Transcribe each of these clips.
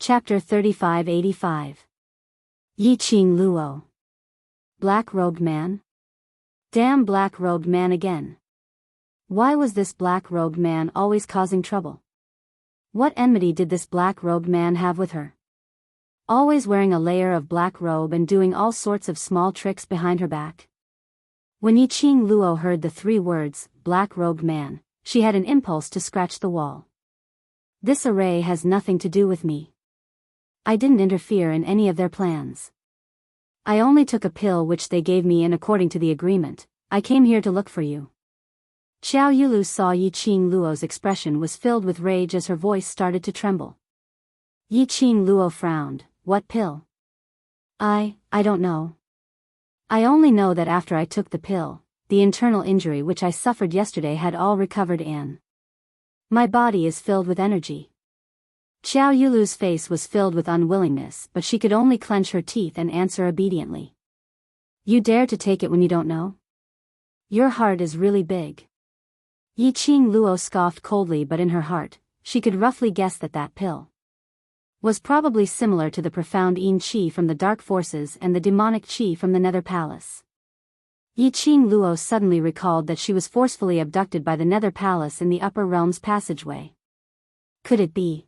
Chapter 3585. Yi Qing Luo. Black-robed man? Damn black-robed man again. Why was this black-robed man always causing trouble? What enmity did this black-robed man have with her? Always wearing a layer of black robe and doing all sorts of small tricks behind her back. When Yi Qing Luo heard the 3 words, black-robed man, she had an impulse to scratch the wall. This array has nothing to do with me. I didn't interfere in any of their plans. I only took a pill which they gave me, and according to the agreement, I came here to look for you. Xiao Yulu saw Yi Qing Luo's expression was filled with rage as her voice started to tremble. Yi Qing Luo frowned. What pill? I don't know. I only know that after I took the pill, the internal injury which I suffered yesterday had all recovered and my body is filled with energy. Xiao Yulu's face was filled with unwillingness, but she could only clench her teeth and answer obediently. You dare to take it when you don't know? Your heart is really big. Yi Qing Luo scoffed coldly, but in her heart, she could roughly guess that that pill was probably similar to the profound Yin Qi from the Dark Forces and the demonic Qi from the Nether Palace. Yi Qing Luo suddenly recalled that she was forcefully abducted by the Nether Palace in the Upper Realms passageway. Could it be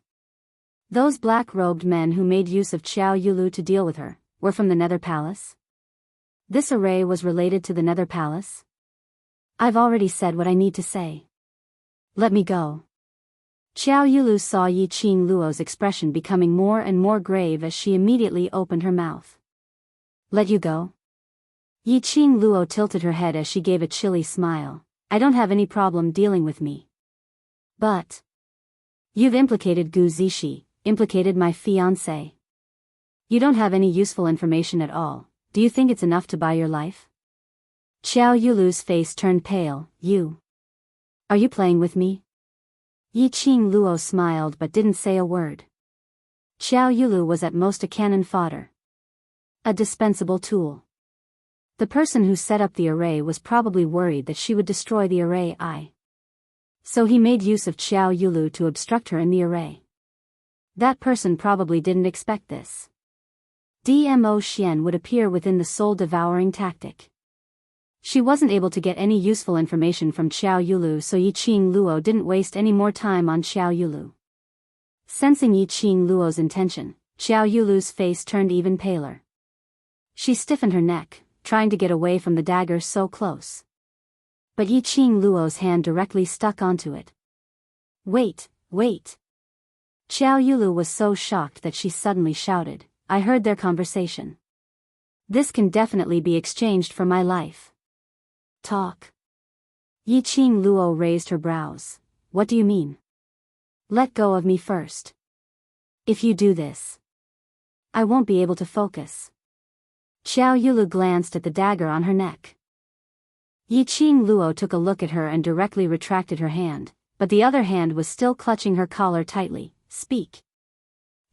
those black-robed men who made use of Xiao Yulu to deal with her were from the Nether Palace? This array was related to the Nether Palace? I've already said what I need to say. Let me go. Xiao Yulu saw Yi Qing Luo's expression becoming more and more grave as she immediately opened her mouth. Let you go? Yi Qing Luo tilted her head as she gave a chilly smile. I don't have any problem dealing with me. But you've implicated Gu Zixi, implicated my fiancé. You don't have any useful information at all. Do you think it's enough to buy your life? Xiao Yulu's face turned pale. Are you playing with me? Yi Qing Luo smiled but didn't say a word. Xiao Yulu was at most a cannon fodder. A dispensable tool. The person who set up the array was probably worried that she would destroy the array. So he made use of Xiao Yulu to obstruct her in the array. That person probably didn't expect this. Dmo Xian would appear within the soul-devouring tactic. She wasn't able to get any useful information from Xiao Yulu, so Yi Qing Luo didn't waste any more time on Xiao Yulu. Sensing Yi Qing Luo's intention, Xiao Yulu's face turned even paler. She stiffened her neck, trying to get away from the dagger so close. But Yi Qing Luo's hand directly stuck onto it. Wait! Xiao Yulu was so shocked that she suddenly shouted, I heard their conversation. This can definitely be exchanged for my life. Talk. Yi Qing Luo raised her brows. What do you mean? Let go of me first. If you do this, I won't be able to focus. Xiao Yulu glanced at the dagger on her neck. Yi Qing Luo took a look at her and directly retracted her hand, but the other hand was still clutching her collar tightly. Speak.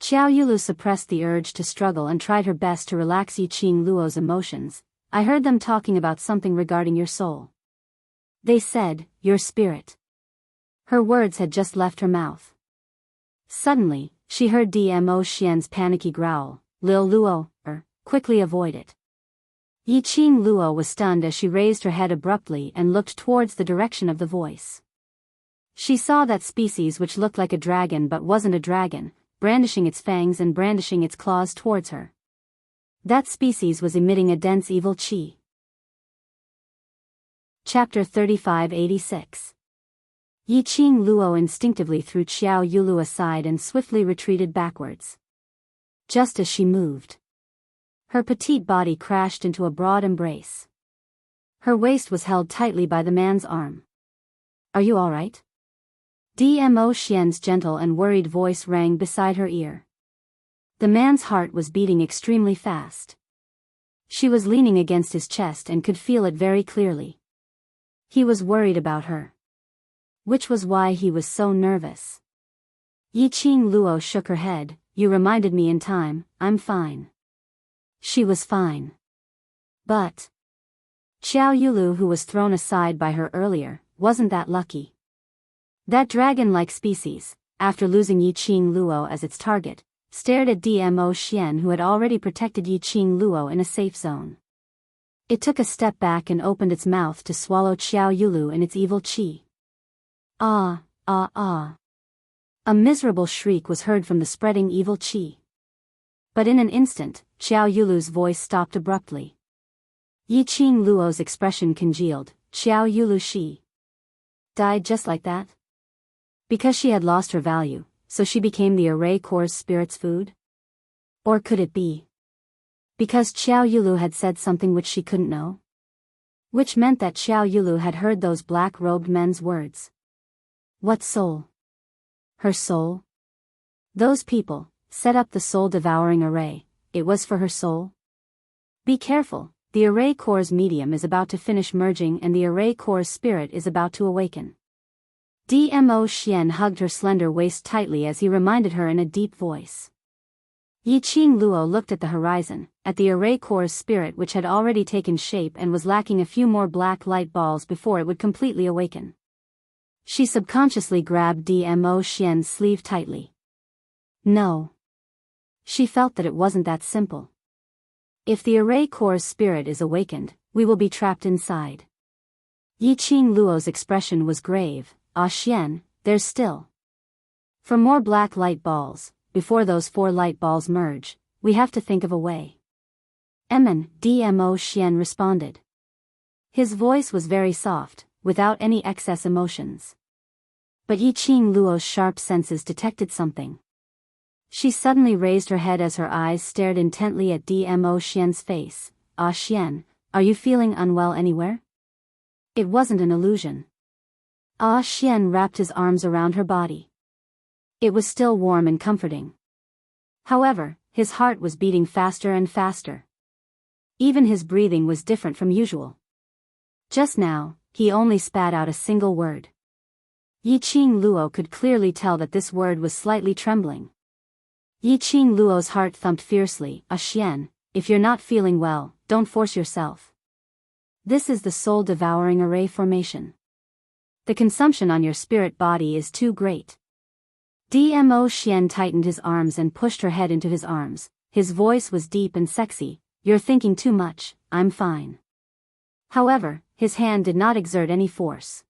Xiao Yulu suppressed the urge to struggle and tried her best to relax Yi Qing Luo's emotions. I heard them talking about something regarding your soul. They said, your spirit. Her words had just left her mouth. Suddenly, she heard Dmo Xian's panicky growl. Lil Luo, quickly avoid it. Yi Qing Luo was stunned as she raised her head abruptly and looked towards the direction of the voice. She saw that species which looked like a dragon but wasn't a dragon, brandishing its fangs and brandishing its claws towards her. That species was emitting a dense evil qi. Chapter 3586. Yi Qing Luo instinctively threw Xiao Yulu aside and swiftly retreated backwards. Just as she moved, her petite body crashed into a broad embrace. Her waist was held tightly by the man's arm. Are you all right? Dmo Xian's gentle and worried voice rang beside her ear. The man's heart was beating extremely fast. She was leaning against his chest and could feel it very clearly. He was worried about her. Which was why he was so nervous. Yi Qing Luo shook her head. You reminded me in time. I'm fine. She was fine. But Xiao Yulu, who was thrown aside by her earlier, wasn't that lucky. That dragon-like species, after losing Yi Qing Luo as its target, stared at Dmo Xian, who had already protected Yiqing Luo in a safe zone. It took a step back and opened its mouth to swallow Xiao Yulu and its evil qi. Ah, ah, ah. A miserable shriek was heard from the spreading evil qi. But in an instant, Xiao Yulu's voice stopped abruptly. Yiqing Luo's expression congealed. Xiao Yulu she died just like that? Because she had lost her value, so she became the array core's spirit's food? Or could it be because Xiao Yulu had said something which she couldn't know? Which meant that Xiao Yulu had heard those black-robed men's words. What soul? Her soul? Those people set up the soul-devouring array. It was for her soul? Be careful, the array core's medium is about to finish merging and the array core's spirit is about to awaken. Dmo Xian hugged her slender waist tightly as he reminded her in a deep voice. Yiqing Luo looked at the horizon, at the array core's spirit which had already taken shape and was lacking a few more black light balls before it would completely awaken. She subconsciously grabbed Dmo Xian's sleeve tightly. No. She felt that it wasn't that simple. If the array core's spirit is awakened, we will be trapped inside. Yiqing Luo's expression was grave. Ah Xian, there's still for more black light balls. Before those 4 light balls merge, we have to think of a way. Dmo Xian responded. His voice was very soft, without any excess emotions. But Yiqing Luo's sharp senses detected something. She suddenly raised her head as her eyes stared intently at Dmo Xian's face. Ah Xian, are you feeling unwell anywhere? It wasn't an illusion. Ah Xian wrapped his arms around her body. It was still warm and comforting. However, his heart was beating faster and faster. Even his breathing was different from usual. Just now, he only spat out a single word. Yiqing Luo could clearly tell that this word was slightly trembling. Yiqing Luo's heart thumped fiercely. Ah Xian, if you're not feeling well, don't force yourself. This is the soul-devouring array formation. The consumption on your spirit body is too great. Dmo Xian tightened his arms and pushed her head into his arms. His voice was deep and sexy. You're thinking too much, I'm fine. However, his hand did not exert any force.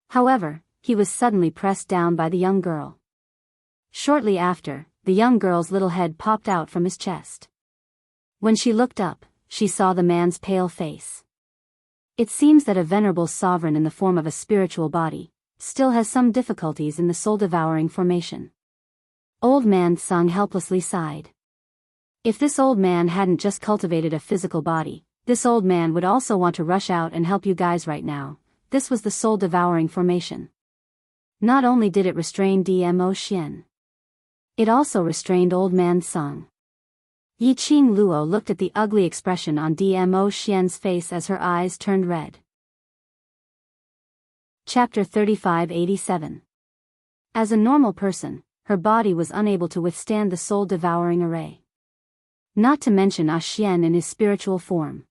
However, he was suddenly pressed down by the young girl. Shortly after, the young girl's little head popped out from his chest. When she looked up, she saw the man's pale face. It seems that a venerable sovereign in the form of a spiritual body still has some difficulties in the soul-devouring formation. Old man Sung helplessly sighed. If this old man hadn't just cultivated a physical body, this old man would also want to rush out and help you guys right now. This was the soul-devouring formation. Not only did it restrain Dmo Xian, it also restrained old man Sung. Yiqing Luo looked at the ugly expression on Dmo Xian's face as her eyes turned red. Chapter 3587. As a normal person, her body was unable to withstand the soul-devouring array. Not to mention Ah Xian in his spiritual form.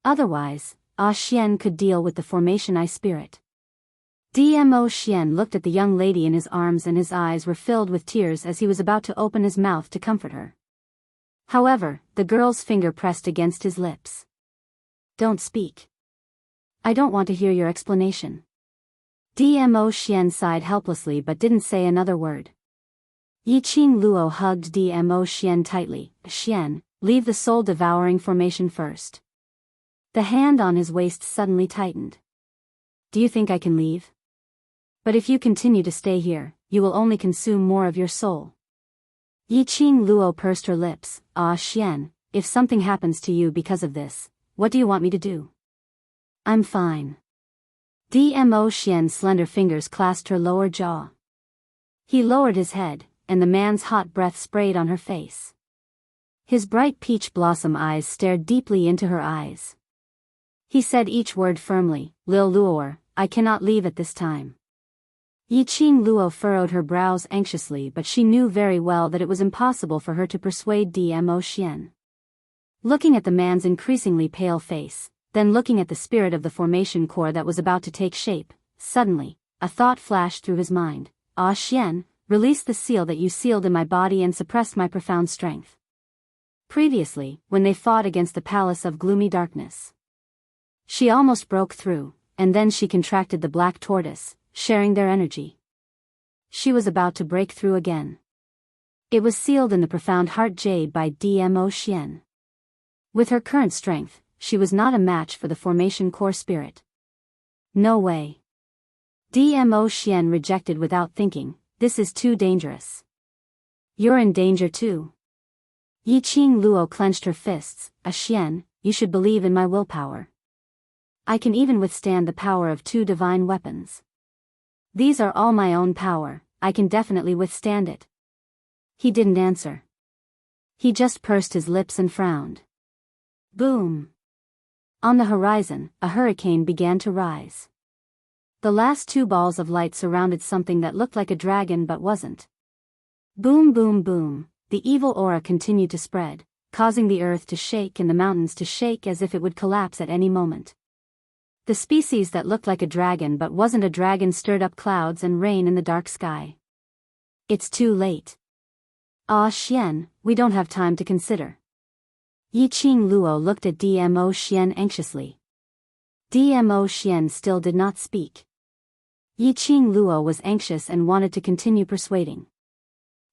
Otherwise, Ah Xian could deal with the formation I spirit. Dmo Xian looked at the young lady in his arms and his eyes were filled with tears as he was about to open his mouth to comfort her. However, the girl's finger pressed against his lips. Don't speak. I don't want to hear your explanation. Dmo Xian sighed helplessly but didn't say another word. Yiqing Luo hugged Dmo Xian tightly. Xian, leave the soul-devouring formation first. The hand on his waist suddenly tightened. Do you think I can leave? But if you continue to stay here, you will only consume more of your soul. Yiqing Luo pursed her lips. Ah Xian, if something happens to you because of this, what do you want me to do? I'm fine. Dmo Xian's slender fingers clasped her lower jaw. He lowered his head, and the man's hot breath sprayed on her face. His bright peach blossom eyes stared deeply into her eyes. He said each word firmly. Lil Luor, I cannot leave at this time. Yiqing Luo furrowed her brows anxiously, but she knew very well that it was impossible for her to persuade Dmo Xian. Looking at the man's increasingly pale face, then looking at the spirit of the formation core that was about to take shape, suddenly, a thought flashed through his mind. Ah Xian, release the seal that you sealed in my body and suppressed my profound strength. Previously, when they fought against the palace of gloomy darkness, she almost broke through, and then she contracted the black tortoise, sharing their energy. She was about to break through again. It was sealed in the profound heart jade by Dmo Xian. With her current strength, she was not a match for the formation core spirit. No way. Dmo Xian rejected without thinking, this is too dangerous. You're in danger too. Yiqing Luo clenched her fists, Xian, you should believe in my willpower. I can even withstand the power of 2 divine weapons. These are all my own power, I can definitely withstand it. He didn't answer. He just pursed his lips and frowned. Boom! On the horizon, a hurricane began to rise. The last 2 balls of light surrounded something that looked like a dragon but wasn't. Boom boom boom, the evil aura continued to spread, causing the earth to shake and the mountains to shake as if it would collapse at any moment. The species that looked like a dragon but wasn't a dragon stirred up clouds and rain in the dark sky. It's too late. Ah Xian, we don't have time to consider. Yiqing Luo looked at Dmo Xian anxiously. Dmo Xian still did not speak. Yiqing Luo was anxious and wanted to continue persuading.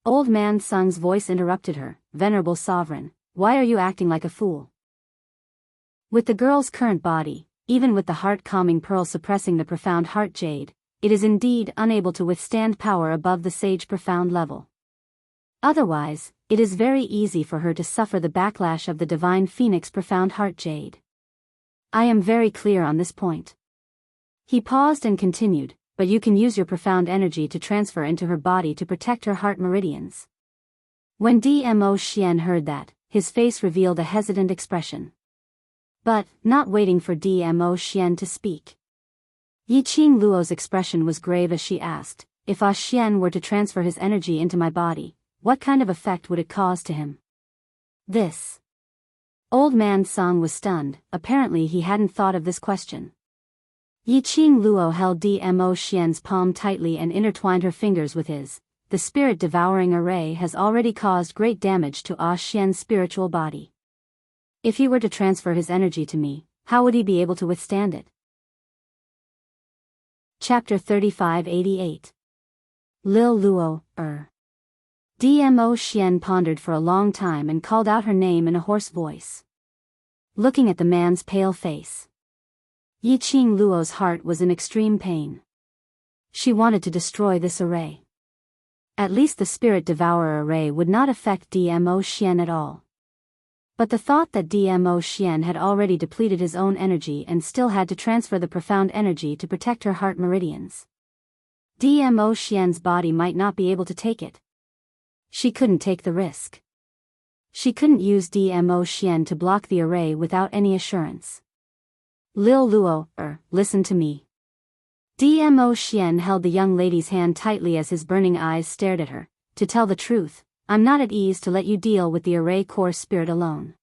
Old man Sung's voice interrupted her, Venerable Sovereign, why are you acting like a fool? With the girl's current body, even with the heart-calming pearl suppressing the profound heart jade, it is indeed unable to withstand power above the sage profound level. Otherwise, it is very easy for her to suffer the backlash of the divine phoenix profound heart jade. I am very clear on this point. He paused and continued, but you can use your profound energy to transfer into her body to protect her heart meridians. When Dmo Xian heard that, his face revealed a hesitant expression. But, not waiting for Dmo Xian to speak, Yiqing Luo's expression was grave as she asked, if Xian were to transfer his energy into my body, what kind of effect would it cause to him? This. Old man Song was stunned, apparently he hadn't thought of this question. Yiqing Luo held Dmo Xian's palm tightly and intertwined her fingers with his. The spirit-devouring array has already caused great damage to Xian's spiritual body. If he were to transfer his energy to me, how would he be able to withstand it? Chapter 3588. Lil Luo, Dmo Xian pondered for a long time and called out her name in a hoarse voice. Looking at the man's pale face, Yiqing Luo's heart was in extreme pain. She wanted to destroy this array. At least the Spirit Devourer array would not affect Dmo Xian at all. But the thought that Dmo Xian had already depleted his own energy and still had to transfer the profound energy to protect her heart meridians. Dmo Xian's body might not be able to take it. She couldn't take the risk. She couldn't use Dmo Xian to block the array without any assurance. Lil Luo, listen to me. Dmo Xian held the young lady's hand tightly as his burning eyes stared at her. To tell the truth, I'm not at ease to let you deal with the array core spirit alone.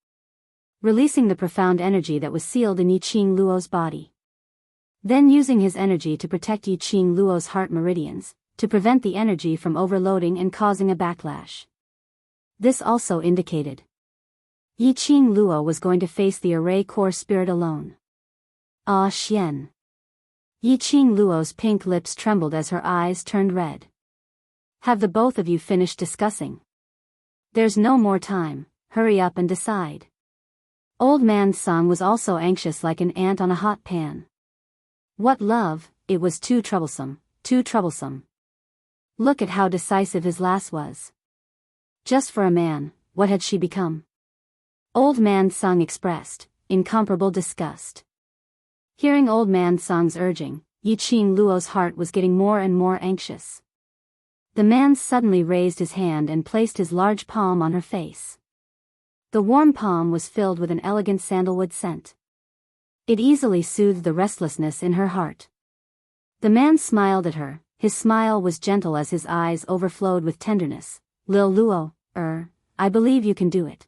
Releasing the profound energy that was sealed in Yiqing Luo's body. Then using his energy to protect Yiqing Luo's heart meridians, to prevent the energy from overloading and causing a backlash. This also indicated Yiqing Luo was going to face the array core spirit alone. Ah Xian. Yiqing Luo's pink lips trembled as her eyes turned red. Have the both of you finished discussing? There's no more time, hurry up and decide. Old man Song was also anxious like an ant on a hot pan. What love, it was too troublesome, too troublesome. Look at how decisive his lass was. Just for a man, what had she become? Old man Song expressed incomparable disgust. Hearing old man Song's urging, Yiqing Luo's heart was getting more and more anxious. The man suddenly raised his hand and placed his large palm on her face. The warm palm was filled with an elegant sandalwood scent. It easily soothed the restlessness in her heart. The man smiled at her. His smile was gentle as his eyes overflowed with tenderness. Lil Luo, I believe you can do it.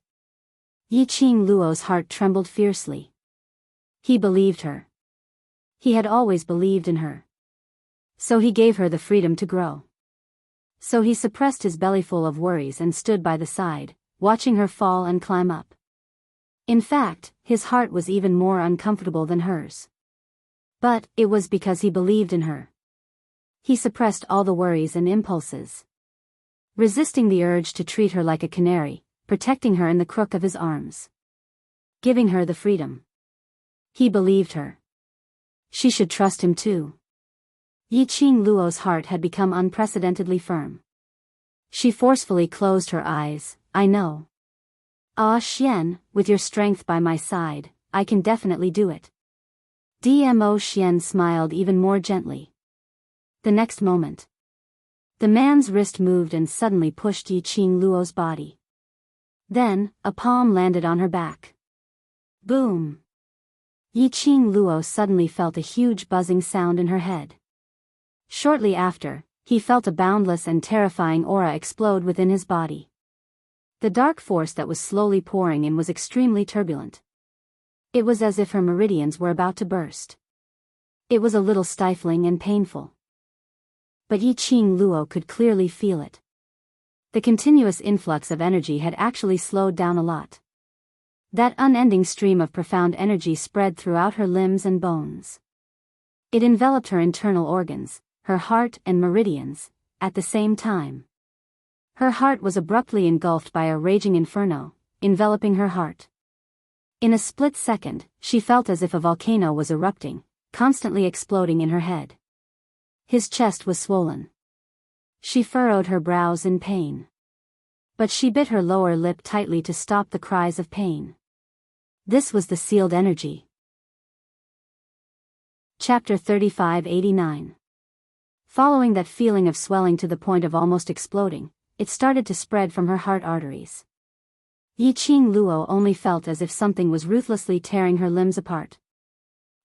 Yiqing Luo's heart trembled fiercely. He believed her. He had always believed in her. So he gave her the freedom to grow. So he suppressed his bellyful of worries and stood by the side, watching her fall and climb up. In fact, his heart was even more uncomfortable than hers. But it was because he believed in her. He suppressed all the worries and impulses, resisting the urge to treat her like a canary, protecting her in the crook of his arms, giving her the freedom. He believed her. She should trust him too. Yiqing Luo's heart had become unprecedentedly firm. She forcefully closed her eyes. I know. Ah Xian, with your strength by my side, I can definitely do it. Dmo Xian smiled even more gently. The next moment, the man's wrist moved and suddenly pushed Yiqing Luo's body. Then, a palm landed on her back. Boom! Yiqing Luo suddenly felt a huge buzzing sound in her head. Shortly after, he felt a boundless and terrifying aura explode within his body. The dark force that was slowly pouring in was extremely turbulent. It was as if her meridians were about to burst. It was a little stifling and painful. But Yiqing Luo could clearly feel it. The continuous influx of energy had actually slowed down a lot. That unending stream of profound energy spread throughout her limbs and bones. It enveloped her internal organs, her heart and meridians, at the same time. Her heart was abruptly engulfed by a raging inferno, enveloping her heart. In a split second, she felt as if a volcano was erupting, constantly exploding in her head. His chest was swollen. She furrowed her brows in pain. But she bit her lower lip tightly to stop the cries of pain. This was the sealed energy. Chapter 3589. Following that feeling of swelling to the point of almost exploding, it started to spread from her heart arteries. Yiqing Luo only felt as if something was ruthlessly tearing her limbs apart.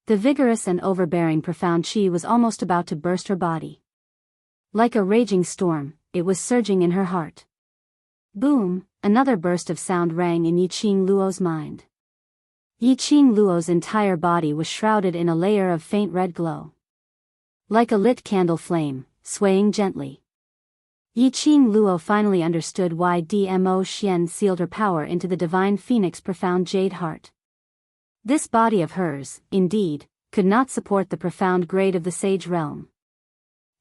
The vigorous and overbearing profound qi was almost about to burst her body. Like a raging storm, it was surging in her heart. Boom! Another burst of sound rang in Yiqing Luo's mind. Yiqing Luo's entire body was shrouded in a layer of faint red glow. Like a lit candle flame, swaying gently. Yiqing Luo finally understood why Dmo Xian sealed her power into the divine phoenix profound jade heart. This body of hers, indeed, could not support the profound grade of the sage realm.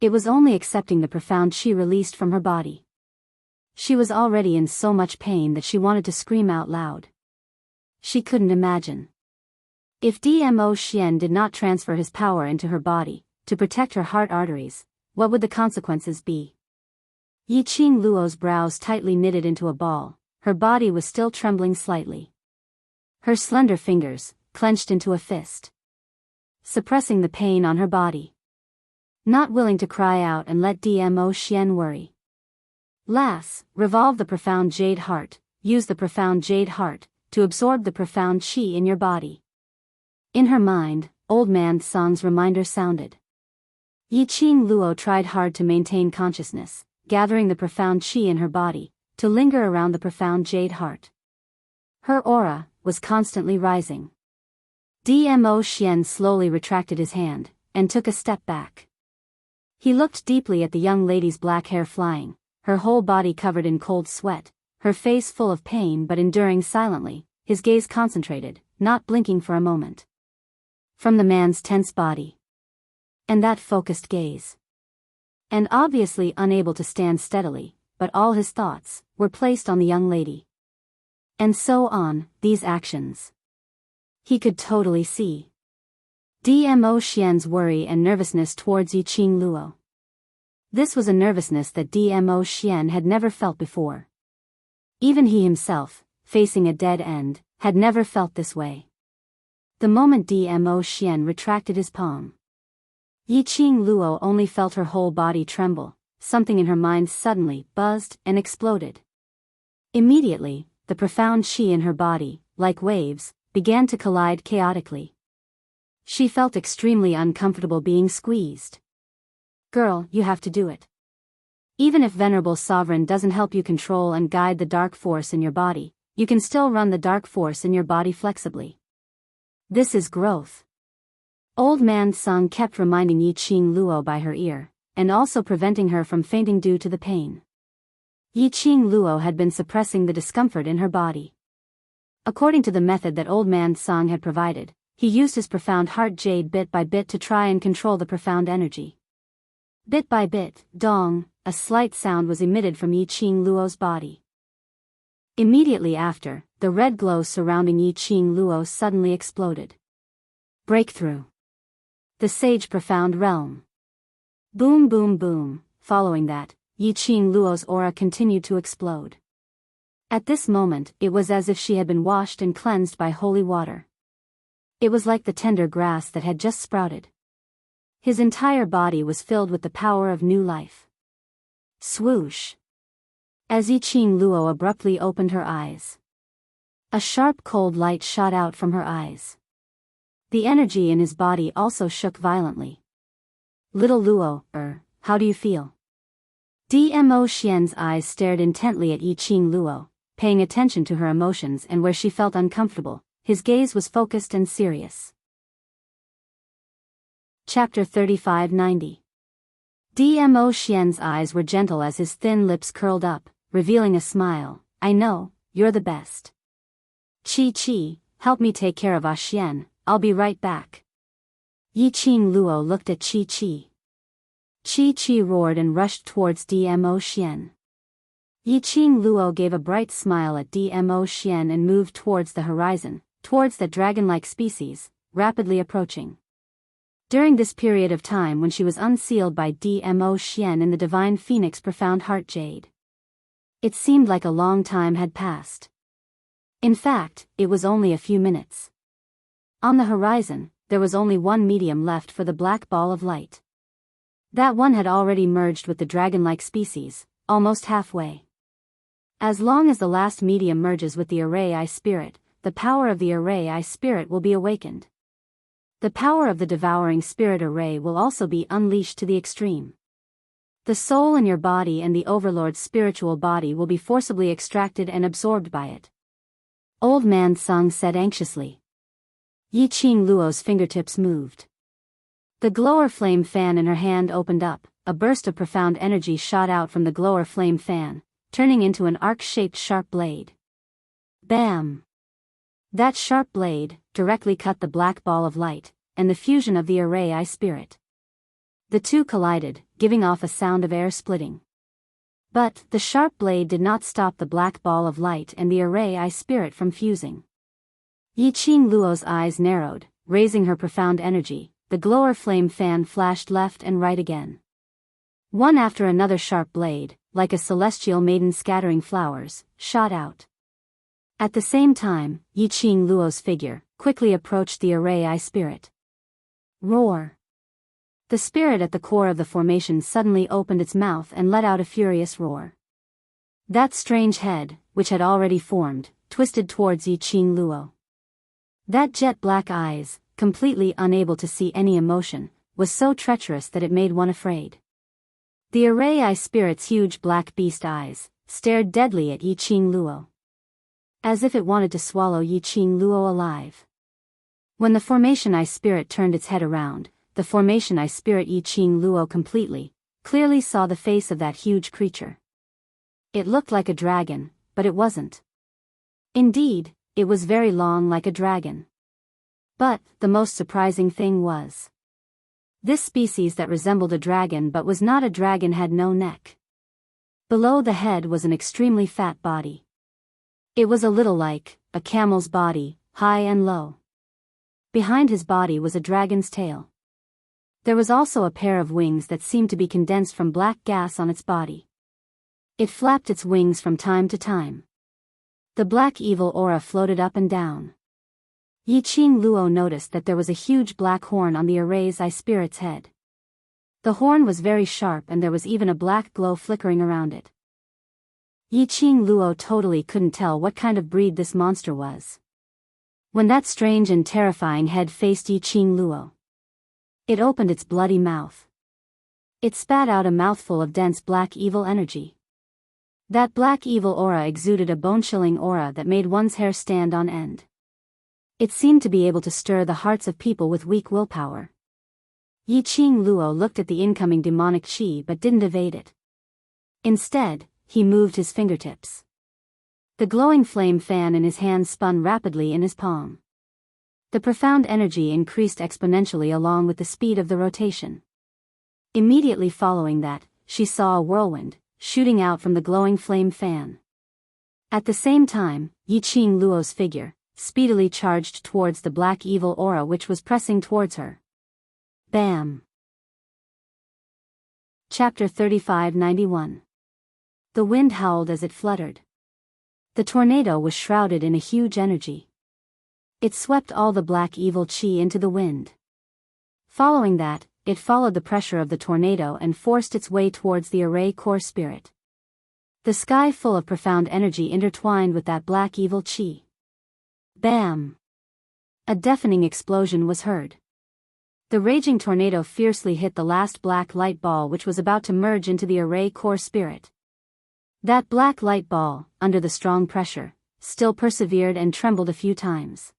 It was only accepting the profound qi released from her body. She was already in so much pain that she wanted to scream out loud. She couldn't imagine. If Dmo Xian did not transfer his power into her body, to protect her heart arteries, what would the consequences be? Yiqing Luo's brows tightly knitted into a ball, her body was still trembling slightly. Her slender fingers, clenched into a fist. Suppressing the pain on her body. Not willing to cry out and let Dmo Xian worry. Lass, revolve the profound jade heart, use the profound jade heart, to absorb the profound qi in your body. In her mind, old man Song's reminder sounded. Yiqing Luo tried hard to maintain consciousness, gathering the profound qi in her body, to linger around the profound jade heart. Her aura was constantly rising. Dmo Xian slowly retracted his hand, and took a step back. He looked deeply at the young lady's black hair flying, her whole body covered in cold sweat, her face full of pain but enduring silently, his gaze concentrated, not blinking for a moment. From the man's tense body. And that focused gaze. And obviously unable to stand steadily, but all his thoughts were placed on the young lady. And so on, these actions. He could totally see Dmo Xian's worry and nervousness towards Yiqing Luo. This was a nervousness that Dmo Xian had never felt before. Even he himself, facing a dead end, had never felt this way. The moment Dmo Xian retracted his palm, Yiqing Luo only felt her whole body tremble, something in her mind suddenly buzzed and exploded. Immediately, the profound qi in her body, like waves, began to collide chaotically. She felt extremely uncomfortable being squeezed. Girl, you have to do it. Even if Venerable Sovereign doesn't help you control and guide the dark force in your body, you can still run the dark force in your body flexibly. This is growth. Old man Song kept reminding Yiqing Luo by her ear, and also preventing her from fainting due to the pain. Yiqing Luo had been suppressing the discomfort in her body. According to the method that Old Man Song had provided, he used his profound heart jade bit by bit to try and control the profound energy. Bit by bit, dong, a slight sound was emitted from Yiqing Luo's body. Immediately after, the red glow surrounding Yiqing Luo suddenly exploded. Breakthrough. The sage profound realm. Boom boom boom. Following that, Yiqing Luo's aura continued to explode. At this moment, it was as if she had been washed and cleansed by holy water. It was like the tender grass that had just sprouted. His entire body was filled with the power of new life. Swoosh. As Yiqing Luo abruptly opened her eyes, a sharp cold light shot out from her eyes. The energy in his body also shook violently. Little Luo, how do you feel? Dmo Xian's eyes stared intently at Yiqing Luo, paying attention to her emotions, and where she felt uncomfortable, his gaze was focused and serious. Chapter 3590. Dmo Xian's eyes were gentle as his thin lips curled up, revealing a smile. I know, you're the best. Chi, help me take care of Xian, I'll be right back. Yiqing Luo looked at Chi. Chi roared and rushed towards Dmo Xian. Yiqing Luo gave a bright smile at Dmo Xian and moved towards the horizon, towards the dragon-like species, rapidly approaching. During this period of time when she was unsealed by Dmo Xian in the Divine Phoenix Profound Heart Jade, it seemed like a long time had passed. In fact, it was only a few minutes. On the horizon, there was only one medium left for the black ball of light. That one had already merged with the dragon-like species, almost halfway. As long as the last medium merges with the Array Eye Spirit, the power of the Array Eye Spirit will be awakened. The power of the Devouring Spirit Array will also be unleashed to the extreme. The soul in your body and the Overlord's spiritual body will be forcibly extracted and absorbed by it. Old Man Sung said anxiously. Yiqing Luo's fingertips moved. The glower flame fan in her hand opened up, a burst of profound energy shot out from the glower flame fan, turning into an arc-shaped sharp blade. Bam! That sharp blade directly cut the black ball of light, and the fusion of the Array Eye Spirit. The two collided, giving off a sound of air splitting. But the sharp blade did not stop the black ball of light and the Array Eye Spirit from fusing. Yiqing Luo's eyes narrowed, raising her profound energy. The glower flame fan flashed left and right again. One after another sharp blade, like a celestial maiden scattering flowers, shot out. At the same time, Yiqing Luo's figure quickly approached the Array Eye Spirit. Roar! The spirit at the core of the formation suddenly opened its mouth and let out a furious roar. That strange head, which had already formed, twisted towards Yiqing Luo. That jet-black eyes, completely unable to see any emotion, was so treacherous that it made one afraid. The Array Eye Spirit's huge black beast eyes stared deadly at Yiqing Luo, as if it wanted to swallow Yiqing Luo alive. When the Formation Eye Spirit turned its head around, the Formation Eye Spirit Yiqing Luo clearly saw the face of that huge creature. It looked like a dragon, but it wasn't. Indeed, it was very long like a dragon. But the most surprising thing was, this species that resembled a dragon but was not a dragon had no neck. Below the head was an extremely fat body. It was a little like a camel's body, high and low. Behind his body was a dragon's tail. There was also a pair of wings that seemed to be condensed from black gas on its body. It flapped its wings from time to time. The black evil aura floated up and down. Yiqing Luo noticed that there was a huge black horn on the Array Eye Spirit's head. The horn was very sharp and there was even a black glow flickering around it. Yiqing Luo totally couldn't tell what kind of breed this monster was. When that strange and terrifying head faced Yiqing Luo, it opened its bloody mouth. It spat out a mouthful of dense black evil energy. That black evil aura exuded a bone-chilling aura that made one's hair stand on end. It seemed to be able to stir the hearts of people with weak willpower. Yiqing Luo looked at the incoming demonic qi but didn't evade it. Instead, he moved his fingertips. The glowing flame fan in his hand spun rapidly in his palm. The profound energy increased exponentially along with the speed of the rotation. Immediately following that, she saw a whirlwind, shooting out from the glowing flame fan. At the same time, Yiqing Luo's figure speedily charged towards the black evil aura which was pressing towards her. Bam! Chapter 3591. The wind howled as it fluttered. The tornado was shrouded in a huge energy. It swept all the black evil qi into the wind. Following that, it followed the pressure of the tornado and forced its way towards the array core spirit. The sky full of profound energy intertwined with that black evil qi. Bam! A deafening explosion was heard. The raging tornado fiercely hit the last black light ball which was about to merge into the array core spirit. That black light ball, under the strong pressure, still persevered and trembled a few times.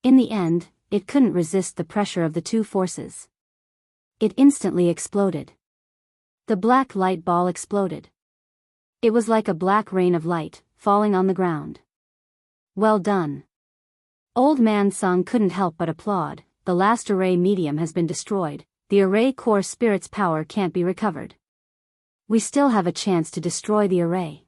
In the end, it couldn't resist the pressure of the two forces. It instantly exploded. The black light ball exploded. It was like a black rain of light, falling on the ground. Well done. Old Man Sung couldn't help but applaud. The last array medium has been destroyed, the array core spirit's power can't be recovered. We still have a chance to destroy the array.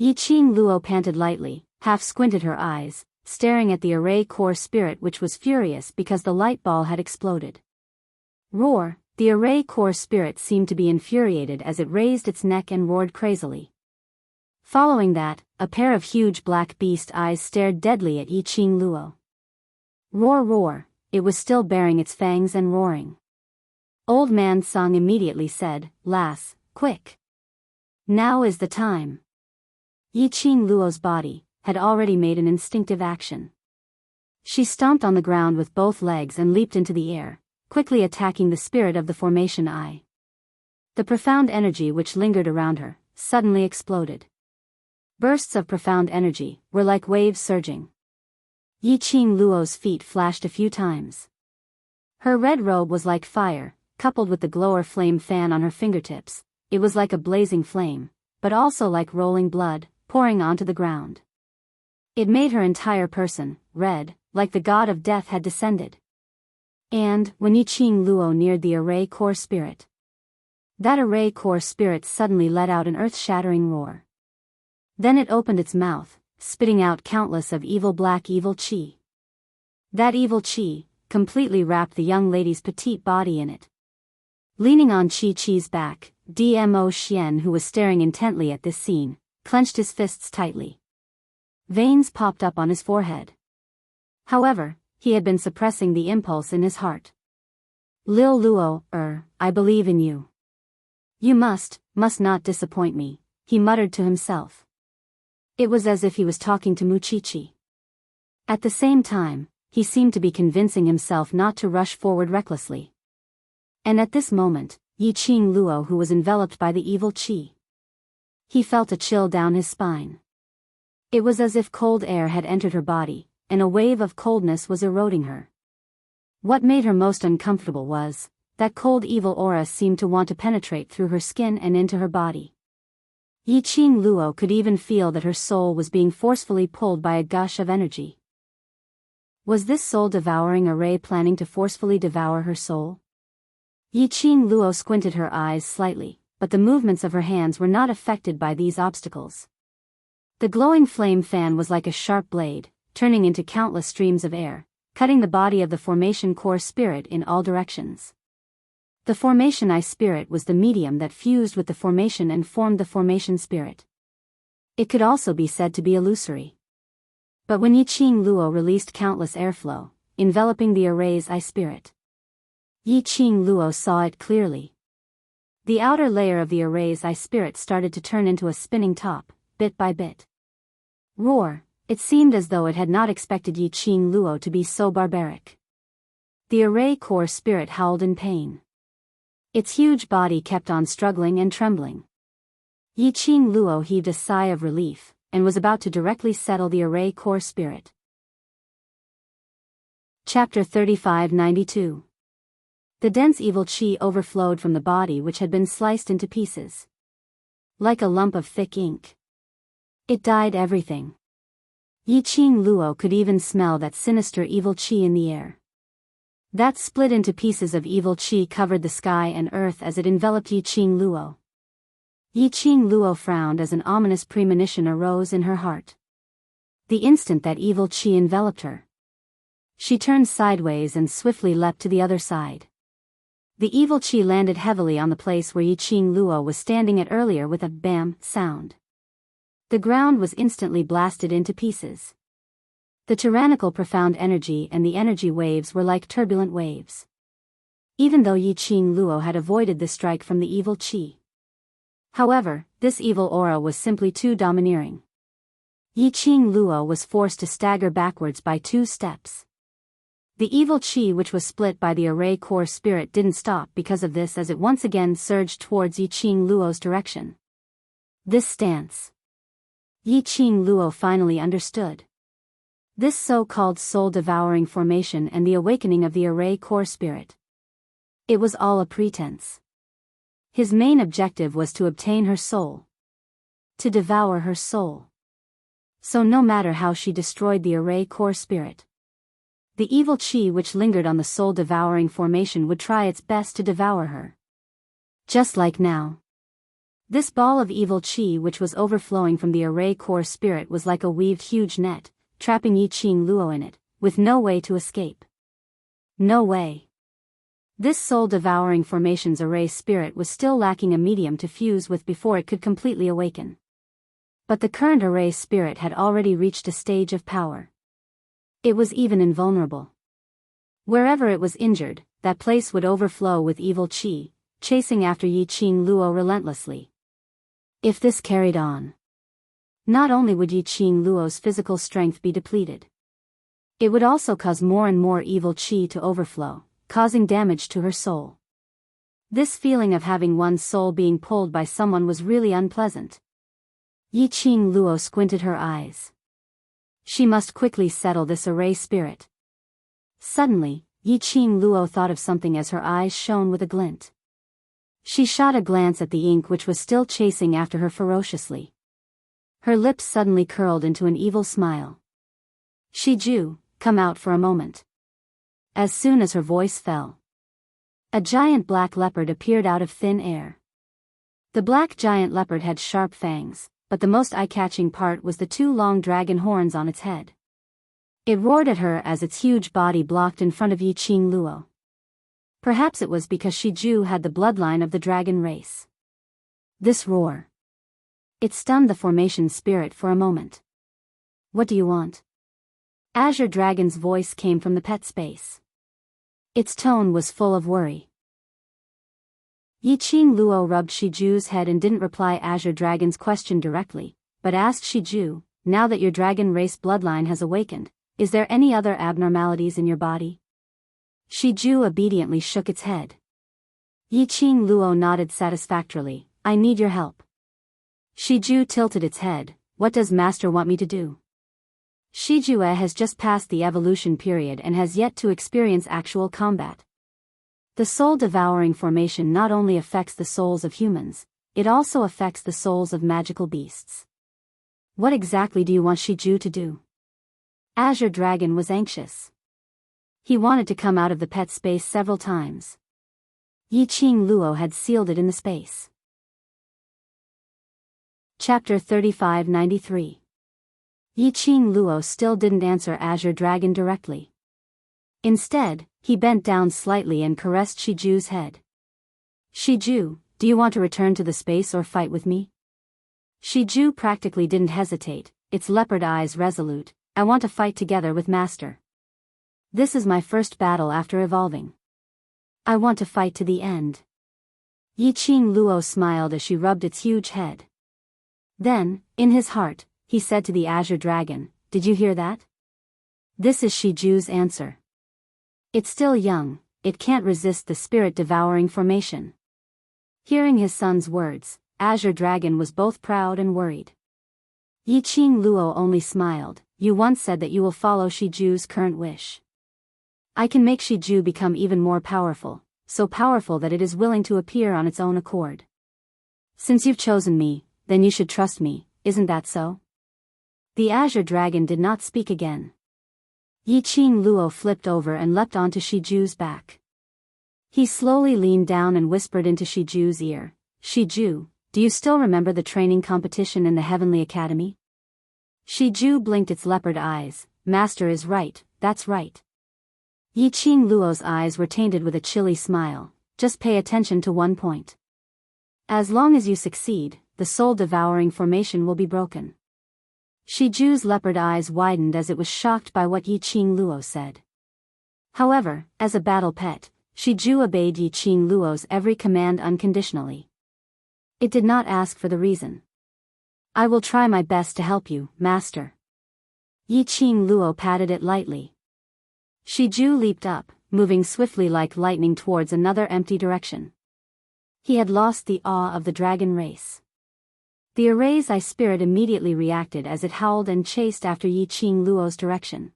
Yiqing Luo panted lightly, half squinted her eyes, staring at the array core spirit which was furious because the light ball had exploded. Roar! The array core spirit seemed to be infuriated as it raised its neck and roared crazily. Following that, a pair of huge black beast eyes stared deadly at Yiqing Luo. Roar roar! It was still baring its fangs and roaring. Old Man Sung immediately said, "Lass, quick! Now is the time." Yiqing Luo's body had already made an instinctive action. She stomped on the ground with both legs and leaped into the air, quickly attacking the spirit of the formation eye. The profound energy which lingered around her suddenly exploded. Bursts of profound energy were like waves surging. Yiqing Luo's feet flashed a few times. Her red robe was like fire, coupled with the glower flame fan on her fingertips. It was like a blazing flame, but also like rolling blood, pouring onto the ground. It made her entire person red, like the god of death had descended. And, when Yiqing Luo neared the array core spirit, that array core spirit suddenly let out an earth-shattering roar. Then it opened its mouth, spitting out countless of evil black evil qi. That evil qi completely wrapped the young lady's petite body in it. Leaning on Chi-Chi's back, Dmo Xian, who was staring intently at this scene, clenched his fists tightly. Veins popped up on his forehead. However, he had been suppressing the impulse in his heart. "Lil Luo, I believe in you. You must not disappoint me," he muttered to himself. It was as if he was talking to Muchichi. At the same time, he seemed to be convincing himself not to rush forward recklessly. And at this moment, Yiqing Luo, who was enveloped by the evil qi, he felt a chill down his spine. It was as if cold air had entered her body, and a wave of coldness was eroding her. What made her most uncomfortable was that cold evil aura seemed to want to penetrate through her skin and into her body. Yiqing Luo could even feel that her soul was being forcefully pulled by a gush of energy. Was this soul-devouring array planning to forcefully devour her soul? Yiqing Luo squinted her eyes slightly, but the movements of her hands were not affected by these obstacles. The glowing flame fan was like a sharp blade, turning into countless streams of air, cutting the body of the formation core spirit in all directions. The formation eye spirit was the medium that fused with the formation and formed the formation spirit. It could also be said to be illusory. But when Yiqing Luo released countless airflow, enveloping the array's eye spirit, Yiqing Luo saw it clearly. The outer layer of the array's eye spirit started to turn into a spinning top, bit by bit. Roar! It seemed as though it had not expected Yiqing Luo to be so barbaric. The array core spirit howled in pain. Its huge body kept on struggling and trembling. Yiqing Luo heaved a sigh of relief, and was about to directly settle the array core spirit. Chapter 3592. The dense evil chi overflowed from the body which had been sliced into pieces. Like a lump of thick ink. It dyed everything. Yiqing Luo could even smell that sinister evil chi in the air. That split into pieces of evil chi covered the sky and earth as it enveloped Yiqing Luo. Yiqing Luo frowned as an ominous premonition arose in her heart. The instant that evil chi enveloped her, she turned sideways and swiftly leapt to the other side. The evil chi landed heavily on the place where Yiqing Luo was standing at earlier with a bam sound. The ground was instantly blasted into pieces. The tyrannical profound energy and the energy waves were like turbulent waves. Even though Yiqing Luo had avoided the strike from the evil chi. However, this evil aura was simply too domineering. Yiqing Luo was forced to stagger backwards by 2 steps. The evil chi which was split by the array core spirit didn't stop because of this as it once again surged towards Yiqing Luo's direction. This stance. Yiqing Luo finally understood. This so-called soul-devouring formation and the awakening of the array core spirit. It was all a pretense. His main objective was to obtain her soul. To devour her soul. So no matter how she destroyed the array core spirit, the evil chi which lingered on the soul-devouring formation would try its best to devour her. Just like now. This ball of evil chi which was overflowing from the array core spirit was like a weaved huge net, trapping Yiqing Luo in it, with no way to escape. No way. This soul-devouring formation's array spirit was still lacking a medium to fuse with before it could completely awaken. But the current array spirit had already reached a stage of power. It was even invulnerable. Wherever it was injured, that place would overflow with evil chi, chasing after Yiqing Luo relentlessly. If this carried on, not only would Yiqing Luo's physical strength be depleted, it would also cause more and more evil chi to overflow, causing damage to her soul. This feeling of having one's soul being pulled by someone was really unpleasant. Yiqing Luo squinted her eyes. She must quickly settle this array spirit. Suddenly, Yiqing Luo thought of something as her eyes shone with a glint. She shot a glance at the ink which was still chasing after her ferociously. Her lips suddenly curled into an evil smile. Shiju, come out for a moment. As soon as her voice fell, a giant black leopard appeared out of thin air. The black giant leopard had sharp fangs, but the most eye-catching part was the 2 long dragon horns on its head. It roared at her as its huge body blocked in front of Yiqing Luo. Perhaps it was because Shiju had the bloodline of the dragon race. This roar. It stunned the formation spirit for a moment. What do you want? Azure Dragon's voice came from the pet space. Its tone was full of worry. Yiqing Luo rubbed Shiju's head and didn't reply Azure Dragon's question directly, but asked Shiju, now that your dragon race bloodline has awakened, is there any other abnormalities in your body? Shiju obediently shook its head. Yiqing Luo nodded satisfactorily, I need your help. Shiju tilted its head, what does Master want me to do? Shijue has just passed the evolution period and has yet to experience actual combat. The soul-devouring formation not only affects the souls of humans, it also affects the souls of magical beasts. What exactly do you want Shiju to do? Azure Dragon was anxious. He wanted to come out of the pet space several times. Yiqing Luo had sealed it in the space. Chapter 3593. Yiqing Luo still didn't answer Azure Dragon directly. Instead, he bent down slightly and caressed Shiju's head. Shiju, do you want to return to the space or fight with me? Shiju practically didn't hesitate, its leopard eyes resolute, I want to fight together with Master. This is my first battle after evolving. I want to fight to the end. Yiqing Luo smiled as she rubbed its huge head. Then, in his heart, he said to the Azure Dragon, did you hear that? This is Shiju's answer. It's still young, it can't resist the spirit-devouring formation. Hearing his son's words, Azure Dragon was both proud and worried. Yiqing Luo only smiled, you once said that you will follow Shiju's current wish. I can make Shiju become even more powerful, so powerful that it is willing to appear on its own accord. Since you've chosen me, then you should trust me, isn't that so? The azure dragon did not speak again. Yiqing Luo flipped over and leapt onto Shiju's back. He slowly leaned down and whispered into Shiju's ear, "Shiju, do you still remember the training competition in the Heavenly Academy?" Shiju blinked its leopard eyes. "Master is right, that's right." Yiqing Luo's eyes were tainted with a chilly smile. "Just pay attention to one point. As long as you succeed, the soul-devouring formation will be broken." Shiju's leopard eyes widened as it was shocked by what Yiqing Luo said. However, as a battle pet, Shiju obeyed Yiqing Luo's every command unconditionally. It did not ask for the reason. "I will try my best to help you, master." Yiqing Luo patted it lightly. Shiju leaped up, moving swiftly like lightning towards another empty direction. He had lost the awe of the dragon race. The array's eye spirit immediately reacted as it howled and chased after Yiqing Luo's direction.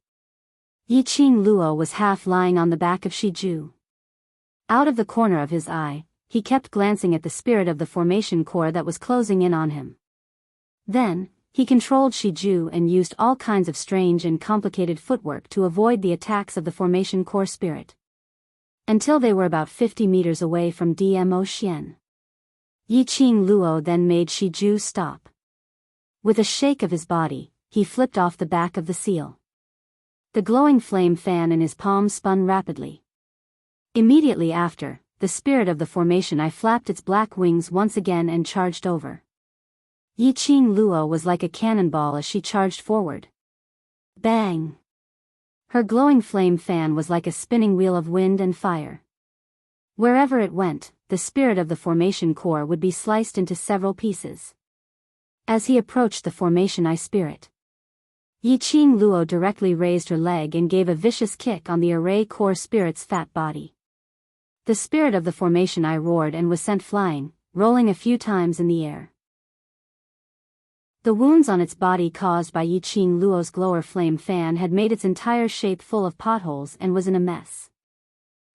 Yiqing Luo was half lying on the back of Shiju. Out of the corner of his eye, he kept glancing at the spirit of the formation core that was closing in on him. Then, he controlled Shiju and used all kinds of strange and complicated footwork to avoid the attacks of the formation core spirit. Until they were about 50 meters away from Dmo Xian. Yiqing Luo then made Shiju stop. With a shake of his body, he flipped off the back of the seal. The glowing flame fan in his palm spun rapidly. Immediately after, the spirit of the formation eye flapped its black wings once again and charged over. Yiqing Luo was like a cannonball as she charged forward. Bang! Her glowing flame fan was like a spinning wheel of wind and fire. Wherever it went, the spirit of the formation core would be sliced into several pieces. As he approached the formation eye spirit, Yiqing Luo directly raised her leg and gave a vicious kick on the array core spirit's fat body. The spirit of the formation eye roared and was sent flying, rolling a few times in the air. The wounds on its body caused by Yiqing Luo's glower flame fan had made its entire shape full of potholes and was in a mess.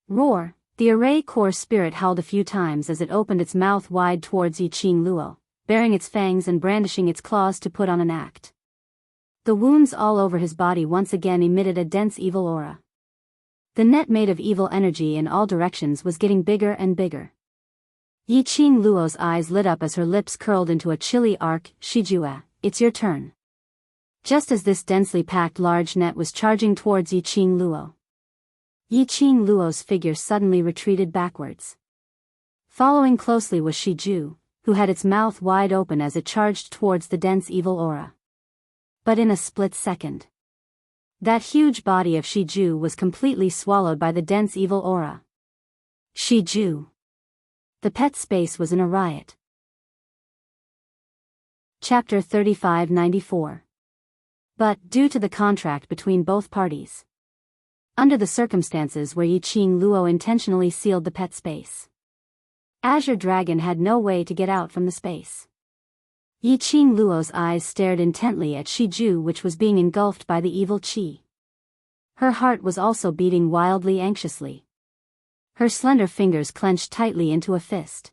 Roar! The array core spirit howled a few times as it opened its mouth wide towards Yiqing Luo, baring its fangs and brandishing its claws to put on an act. The wounds all over his body once again emitted a dense evil aura. The net made of evil energy in all directions was getting bigger and bigger. Yiqing Luo's eyes lit up as her lips curled into a chilly arc. "Shiju, it's your turn." Just as this densely packed large net was charging towards Yiqing Luo, Yiqing Luo's figure suddenly retreated backwards. Following closely was Shiju, who had its mouth wide open as it charged towards the dense evil aura. But in a split second, that huge body of Shiju was completely swallowed by the dense evil aura. Shiju! The pet space was in a riot. Chapter 3594. But, due to the contract between both parties, under the circumstances where Yiqing Luo intentionally sealed the pet space, Azure Dragon had no way to get out from the space. Yiqing Luo's eyes stared intently at Shiju, which was being engulfed by the evil qi. Her heart was also beating wildly anxiously. Her slender fingers clenched tightly into a fist.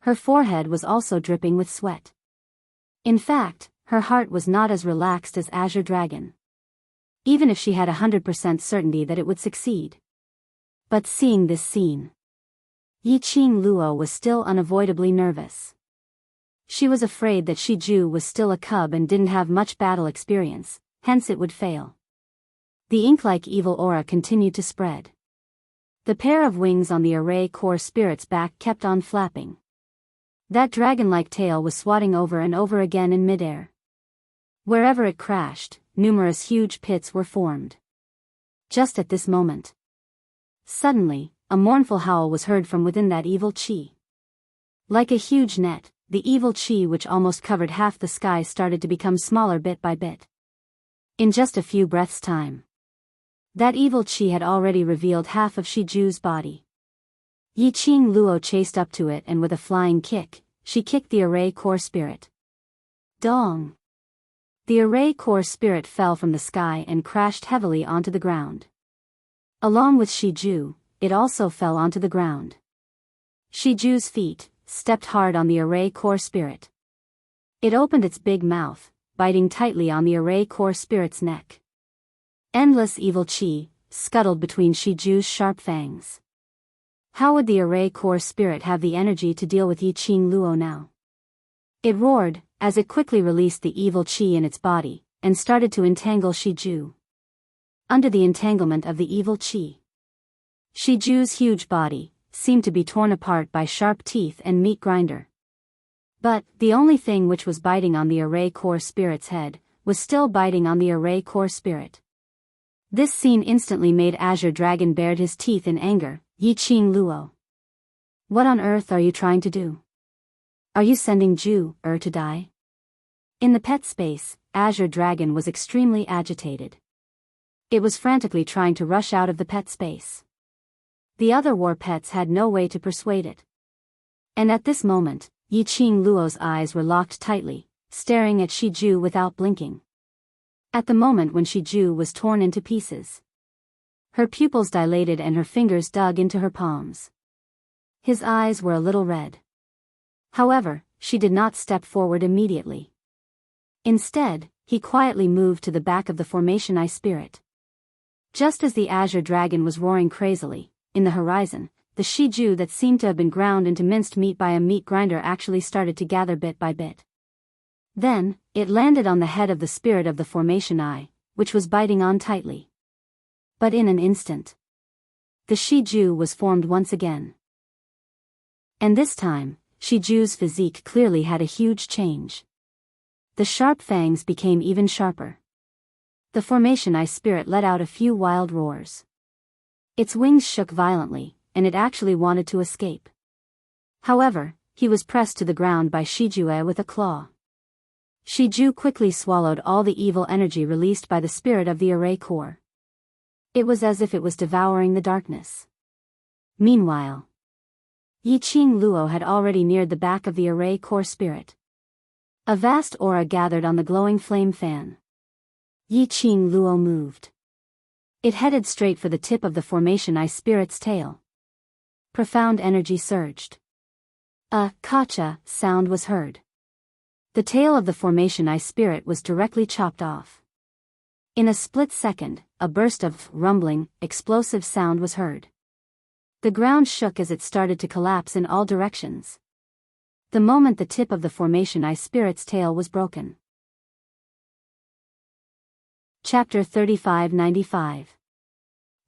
Her forehead was also dripping with sweat. In fact, her heart was not as relaxed as Azure Dragon, even if she had 100% certainty that it would succeed. But seeing this scene, Yiqing Luo was still unavoidably nervous. She was afraid that Shiju was still a cub and didn't have much battle experience, hence it would fail. The ink-like evil aura continued to spread. The pair of wings on the array core spirit's back kept on flapping. That dragon-like tail was swatting over and over again in midair. Wherever it crashed, numerous huge pits were formed. Just at this moment, suddenly, a mournful howl was heard from within that evil qi. Like a huge net, the evil qi which almost covered half the sky started to become smaller bit by bit. In just a few breaths' time, that evil qi had already revealed half of Shiju's body. Yiqing Luo chased up to it and with a flying kick, she kicked the array core spirit. Dong! The array core spirit fell from the sky and crashed heavily onto the ground. Along with Shiju, it also fell onto the ground. Shiju's feet stepped hard on the array core spirit. It opened its big mouth, biting tightly on the array core spirit's neck. Endless evil chi scuttled between Shiju's sharp fangs. How would the array core spirit have the energy to deal with Yiqing Luo now? It roared, as it quickly released the evil chi in its body, and started to entangle Shiju. Under the entanglement of the evil chi, Shiju's huge body seemed to be torn apart by sharp teeth and meat grinder. But the only thing which was biting on the array core spirit's head was still biting on the array core spirit. This scene instantly made Azure Dragon bared his teeth in anger. Yiqing Luo, what on earth are you trying to do? Are you sending Ju to die? In the pet space, Azure Dragon was extremely agitated. It was frantically trying to rush out of the pet space. The other war pets had no way to persuade it. And at this moment, Yiqing Luo's eyes were locked tightly, staring at Shiju without blinking. At the moment when Shiju was torn into pieces, her pupils dilated and her fingers dug into her palms. His eyes were a little red. However, she did not step forward immediately. Instead, he quietly moved to the back of the formation Eye Spirit. Just as the Azure Dragon was roaring crazily, in the horizon, the Shiju that seemed to have been ground into minced meat by a meat grinder actually started to gather bit by bit. Then, it landed on the head of the spirit of the formation Eye, which was biting on tightly. But in an instant, the Shiju was formed once again. And this time, Shiju's physique clearly had a huge change. The sharp fangs became even sharper. The formation Eye Spirit let out a few wild roars. Its wings shook violently, and it actually wanted to escape. However, he was pressed to the ground by Shiju with a claw. Shiju quickly swallowed all the evil energy released by the spirit of the array core. It was as if it was devouring the darkness. Meanwhile, Yiqing Luo had already neared the back of the array core spirit. A vast aura gathered on the glowing flame fan. Yiqing Luo moved. It headed straight for the tip of the formation Eye Spirit's tail. Profound energy surged. A kacha sound was heard. The tail of the formation Eye Spirit was directly chopped off. In a split second, a burst of rumbling, explosive sound was heard. The ground shook as it started to collapse in all directions. The moment the tip of the formation Eye Spirit's tail was broken. Chapter 3595.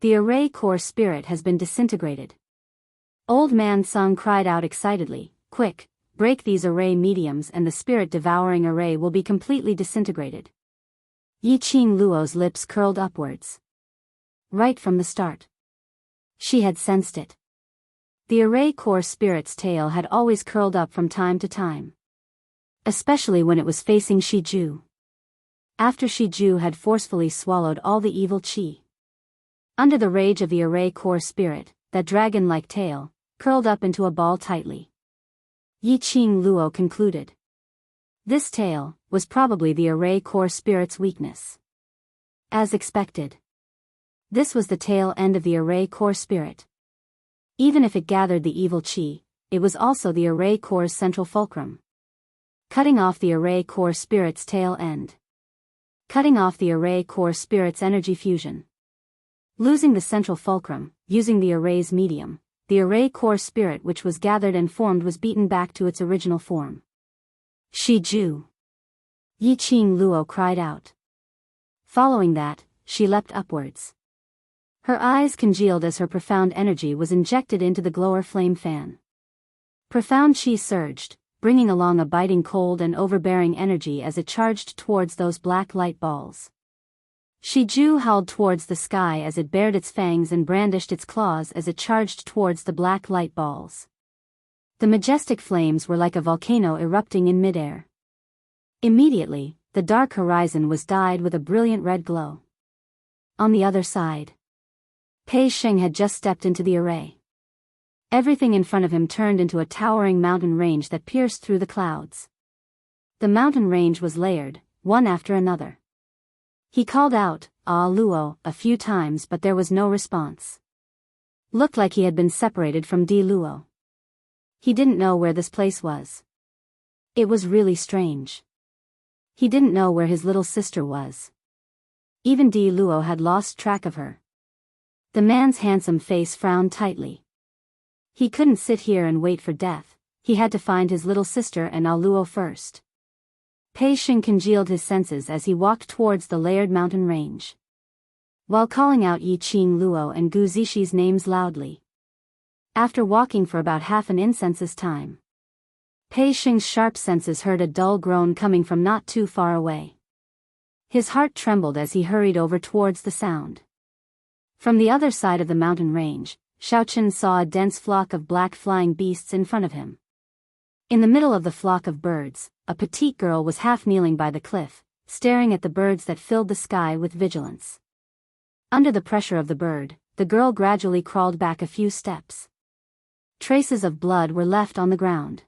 The array core spirit has been disintegrated. Old Man Sung cried out excitedly, "Quick, break these array mediums and the spirit-devouring array will be completely disintegrated." Yiqing Luo's lips curled upwards. Right from the start, she had sensed it. The array core spirit's tail had always curled up from time to time, especially when it was facing Shiju. After Shiju had forcefully swallowed all the evil chi. Under the rage of the array core spirit, that dragon-like tail curled up into a ball tightly. Yiqing Luo concluded. This tail was probably the array core spirit's weakness. As expected, this was the tail end of the array core spirit. Even if it gathered the evil chi, it was also the array core's central fulcrum. Cutting off the array core spirit's tail end. Cutting off the array core spirit's energy fusion. Losing the central fulcrum, using the array's medium, the array core spirit which was gathered and formed was beaten back to its original form. Shiju! Yiqing Luo cried out. Following that, she leapt upwards. Her eyes congealed as her profound energy was injected into the glower flame fan. Profound chi surged, bringing along a biting cold and overbearing energy as it charged towards those black light balls. Shiju howled towards the sky as it bared its fangs and brandished its claws as it charged towards the black light balls. The majestic flames were like a volcano erupting in midair. Immediately, the dark horizon was dyed with a brilliant red glow. On the other side, Pei Sheng had just stepped into the array. Everything in front of him turned into a towering mountain range that pierced through the clouds. The mountain range was layered, one after another. He called out, "Ah Luo," a few times but there was no response. Looked like he had been separated from Di Luo. He didn't know where this place was. It was really strange. He didn't know where his little sister was. Even Di Luo had lost track of her. The man's handsome face frowned tightly. He couldn't sit here and wait for death. He had to find his little sister and Luo first. Pei Xing congealed his senses as he walked towards the layered mountain range, while calling out Yiqing Luo and Gu Zixi names loudly. After walking for about half an incense's time, Pei Xing's sharp senses heard a dull groan coming from not too far away. His heart trembled as he hurried over towards the sound. From the other side of the mountain range, Xiaoqin saw a dense flock of black flying beasts in front of him. In the middle of the flock of birds, a petite girl was half kneeling by the cliff, staring at the birds that filled the sky with vigilance. Under the pressure of the bird, the girl gradually crawled back a few steps. Traces of blood were left on the ground.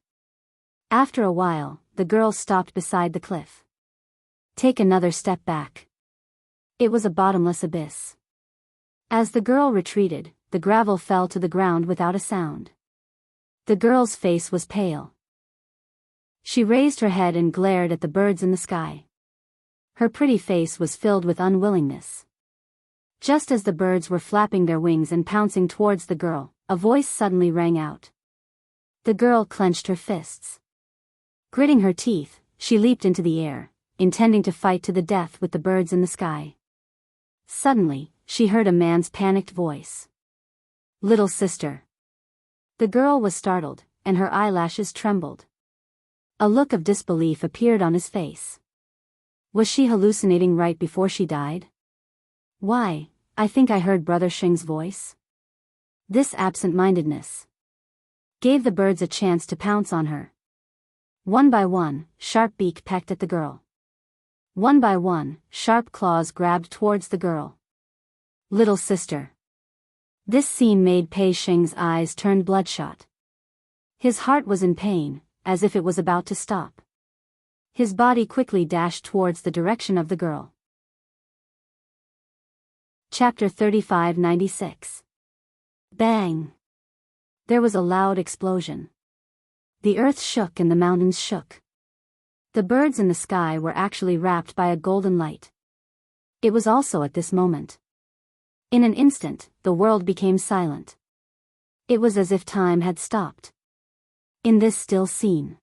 After a while, the girl stopped beside the cliff. Take another step back. It was a bottomless abyss. As the girl retreated, the gravel fell to the ground without a sound. The girl's face was pale. She raised her head and glared at the birds in the sky. Her pretty face was filled with unwillingness. Just as the birds were flapping their wings and pouncing towards the girl, a voice suddenly rang out. The girl clenched her fists. Gritting her teeth, she leaped into the air, intending to fight to the death with the birds in the sky. Suddenly, she heard a man's panicked voice. Little sister. The girl was startled, and her eyelashes trembled. A look of disbelief appeared on his face. Was she hallucinating right before she died? Why, I think I heard Brother Xing's voice. This absent-mindedness gave the birds a chance to pounce on her. One by one, sharp beak pecked at the girl. One by one, sharp claws grabbed towards the girl. Little sister. This scene made Pei Xing's eyes turn bloodshot. His heart was in pain, as if it was about to stop. His body quickly dashed towards the direction of the girl. Chapter 3596. Bang! There was a loud explosion. The earth shook and the mountains shook. The birds in the sky were actually wrapped by a golden light. It was also at this moment. In an instant, the world became silent. It was as if time had stopped. In this still scene,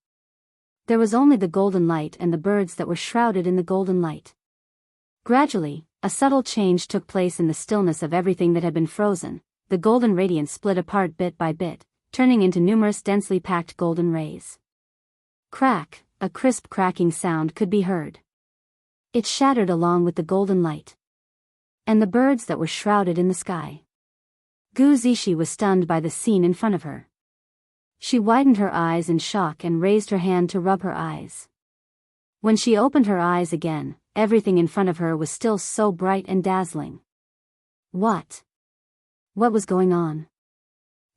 there was only the golden light and the birds that were shrouded in the golden light. Gradually, a subtle change took place in the stillness of everything that had been frozen. The golden radiance split apart bit by bit, turning into numerous densely packed golden rays. Crack, a crisp cracking sound could be heard. It shattered along with the golden light and the birds that were shrouded in the sky. Gu Zixi was stunned by the scene in front of her. She widened her eyes in shock and raised her hand to rub her eyes. When she opened her eyes again, everything in front of her was still so bright and dazzling. What? What was going on?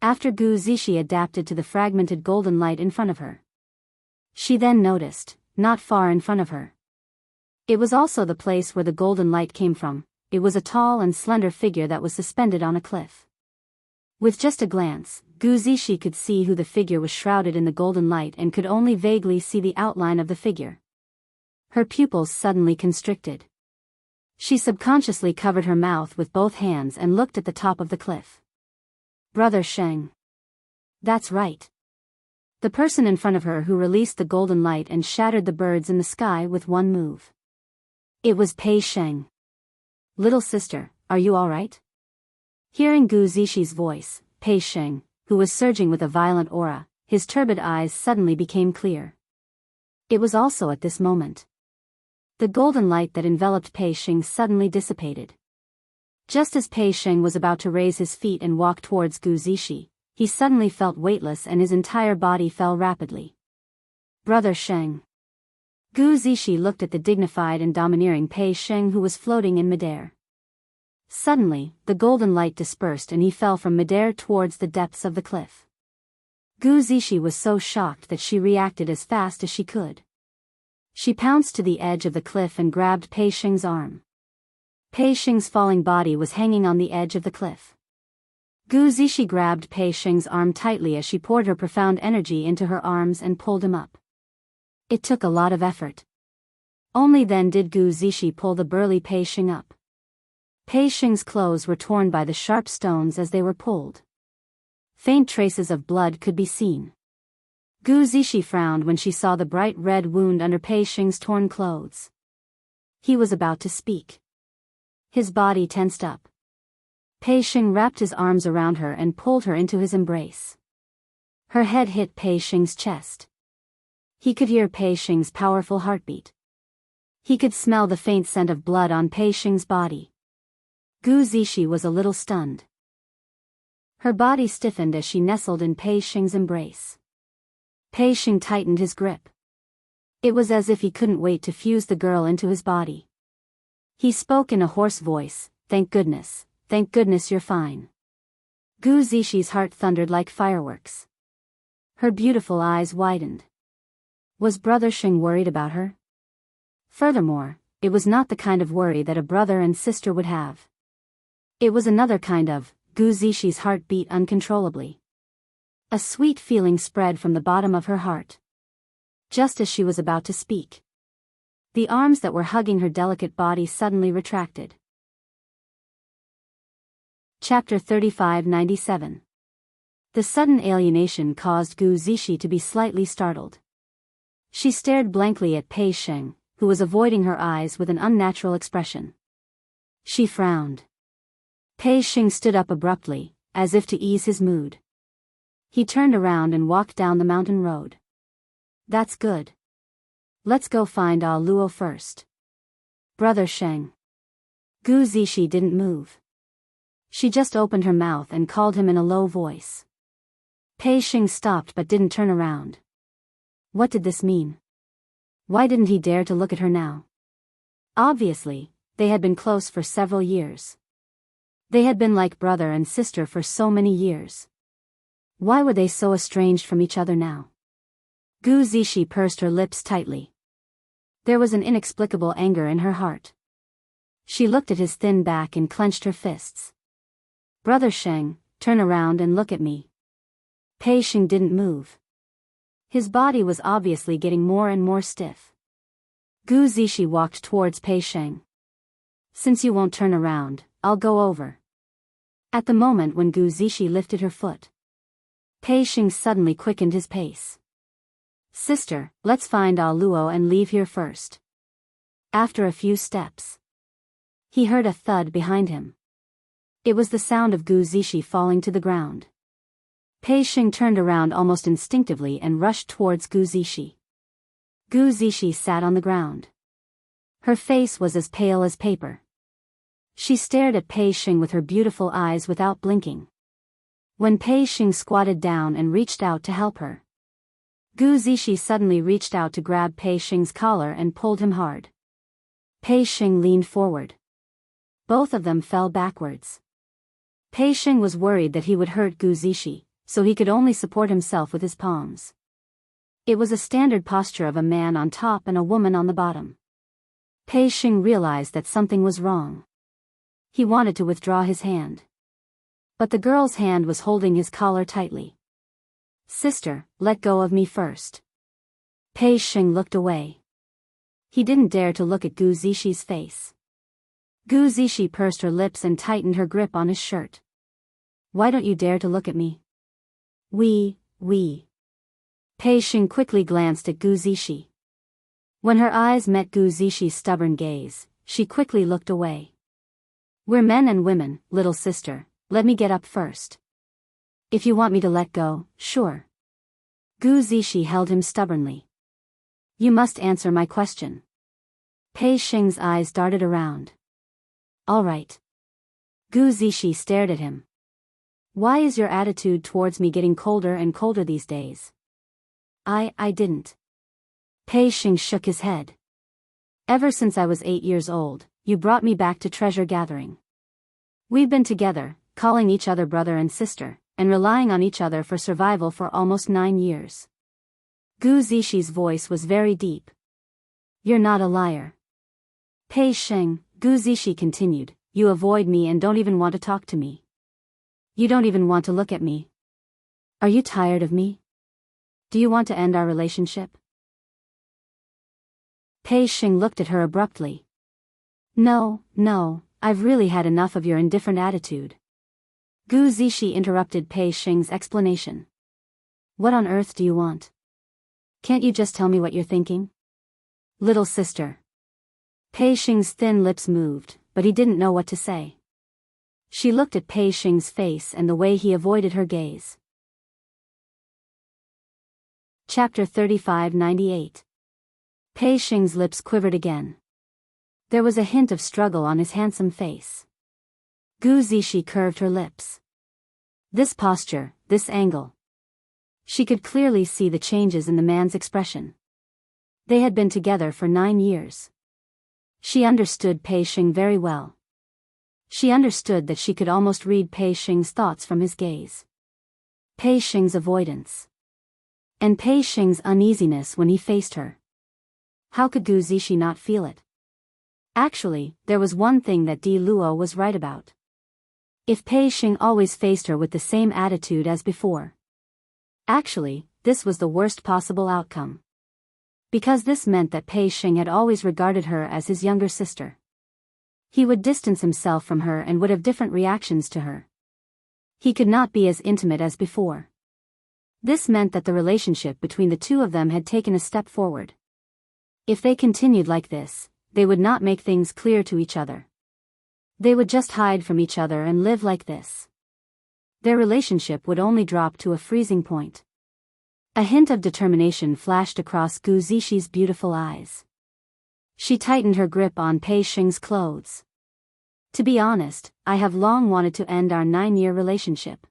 After Gu Zixi adapted to the fragmented golden light in front of her, she then noticed, not far in front of her. It was also the place where the golden light came from. It was a tall and slender figure that was suspended on a cliff. With just a glance, Gu Zixi could see who the figure was shrouded in the golden light and could only vaguely see the outline of the figure. Her pupils suddenly constricted. She subconsciously covered her mouth with both hands and looked at the top of the cliff. Brother Sheng. That's right. The person in front of her who released the golden light and shattered the birds in the sky with one move. It was Pei Xing. Little sister, are you all right? Hearing Gu Zixi's voice, Pei Xing, who was surging with a violent aura, his turbid eyes suddenly became clear. It was also at this moment. The golden light that enveloped Pei Xing suddenly dissipated. Just as Pei Xing was about to raise his feet and walk towards Gu Zixi, he suddenly felt weightless and his entire body fell rapidly. Brother Sheng. Gu Zixi looked at the dignified and domineering Pei Xing who was floating in midair. Suddenly, the golden light dispersed and he fell from midair towards the depths of the cliff. Gu Zixi was so shocked that she reacted as fast as she could. She pounced to the edge of the cliff and grabbed Pei Xing's arm. Pei Xing's falling body was hanging on the edge of the cliff. Gu Zishi grabbed Pei Sheng's arm tightly as she poured her profound energy into her arms and pulled him up. It took a lot of effort. Only then did Gu Zishi pull the burly Pei Sheng up. Pei Sheng's clothes were torn by the sharp stones as they were pulled. Faint traces of blood could be seen. Gu Zishi frowned when she saw the bright red wound under Pei Sheng's torn clothes. He was about to speak. His body tensed up. Pei Sheng wrapped his arms around her and pulled her into his embrace. Her head hit Pei Sheng's chest. He could hear Pei Sheng's powerful heartbeat. He could smell the faint scent of blood on Pei Sheng's body. Gu Zishi was a little stunned. Her body stiffened as she nestled in Pei Sheng's embrace. Pei Sheng tightened his grip. It was as if he couldn't wait to fuse the girl into his body. He spoke in a hoarse voice, thank goodness you're fine." Gu Zishi's heart thundered like fireworks. Her beautiful eyes widened. Was Brother Sheng worried about her? Furthermore, it was not the kind of worry that a brother and sister would have. It was another kind of. Gu Zishi's heart beat uncontrollably. A sweet feeling spread from the bottom of her heart. Just as she was about to speak, the arms that were hugging her delicate body suddenly retracted. Chapter 3597. The sudden alienation caused Gu Zishi to be slightly startled. She stared blankly at Pei Sheng, who was avoiding her eyes with an unnatural expression. She frowned. Pei Sheng stood up abruptly, as if to ease his mood. He turned around and walked down the mountain road. That's good. Let's go find Ah Luo first. Brother Sheng. Gu Zishi didn't move. She just opened her mouth and called him in a low voice. Pei Sheng stopped but didn't turn around. What did this mean? Why didn't he dare to look at her now? Obviously, they had been close for several years. They had been like brother and sister for so many years. Why were they so estranged from each other now? Gu Zishi pursed her lips tightly. There was an inexplicable anger in her heart. She looked at his thin back and clenched her fists. Brother Sheng, turn around and look at me. Pei Sheng didn't move. His body was obviously getting more and more stiff. Gu Zishi walked towards Pei Sheng. Since you won't turn around, I'll go over. At the moment when Gu Zishi lifted her foot, Pei Sheng suddenly quickened his pace. Sister, let's find Ah Luo and leave here first. After a few steps, he heard a thud behind him. It was the sound of Gu Zishi falling to the ground. Pei Sheng turned around almost instinctively and rushed towards Gu Zishi. Gu Zishi sat on the ground. Her face was as pale as paper. She stared at Pei Sheng with her beautiful eyes without blinking. When Pei Sheng squatted down and reached out to help her, Gu Zishi suddenly reached out to grab Pei Sheng's collar and pulled him hard. Pei Sheng leaned forward. Both of them fell backwards. Pei Sheng was worried that he would hurt Gu Zishi, so he could only support himself with his palms. It was a standard posture of a man on top and a woman on the bottom. Pei Sheng realized that something was wrong. He wanted to withdraw his hand. But the girl's hand was holding his collar tightly. Sister, let go of me first. Pei Sheng looked away. He didn't dare to look at Gu Zishi's face. Gu Zishi pursed her lips and tightened her grip on his shirt. Why don't you dare to look at me? We. Pei Sheng quickly glanced at Gu Zishi. When her eyes met Gu Zishi's stubborn gaze, she quickly looked away. We're men and women, little sister, let me get up first. If you want me to let go, sure. Gu Zishi held him stubbornly. You must answer my question. Pei Sheng's eyes darted around. All right. Gu Zishi stared at him. Why is your attitude towards me getting colder and colder these days? I didn't. Pei Sheng shook his head. Ever since I was 8 years old, you brought me back to treasure gathering. We've been together, calling each other brother and sister, and relying on each other for survival for almost 9 years. Gu Zishi's voice was very deep. You're not a liar. Pei Sheng, Gu Zishi continued, you avoid me and don't even want to talk to me. You don't even want to look at me. Are you tired of me? Do you want to end our relationship? Pei Xing looked at her abruptly. No, I've really had enough of your indifferent attitude. Gu Zishi interrupted Pei Xing's explanation. What on earth do you want? Can't you just tell me what you're thinking? Little sister. Pei Xing's thin lips moved, but he didn't know what to say. She looked at Pei Xing's face and the way he avoided her gaze. Chapter 35-98. Pei Xing's lips quivered again. There was a hint of struggle on his handsome face. Gu Zishi curved her lips. This posture, this angle. She could clearly see the changes in the man's expression. They had been together for 9 years. She understood Pei Xing very well. She understood that she could almost read Pei Xing's thoughts from his gaze. Pei Xing's avoidance. And Pei Xing's uneasiness when he faced her. How could Gu Zishi not feel it? Actually, there was one thing that Di Luo was right about. If Pei Xing always faced her with the same attitude as before. Actually, this was the worst possible outcome. Because this meant that Pei Xing had always regarded her as his younger sister. He would distance himself from her and would have different reactions to her. He could not be as intimate as before. This meant that the relationship between the two of them had taken a step forward. If they continued like this, they would not make things clear to each other. They would just hide from each other and live like this. Their relationship would only drop to a freezing point. A hint of determination flashed across Gu Zishi's beautiful eyes. She tightened her grip on Pei Xing's clothes. To be honest, I have long wanted to end our 9-year relationship.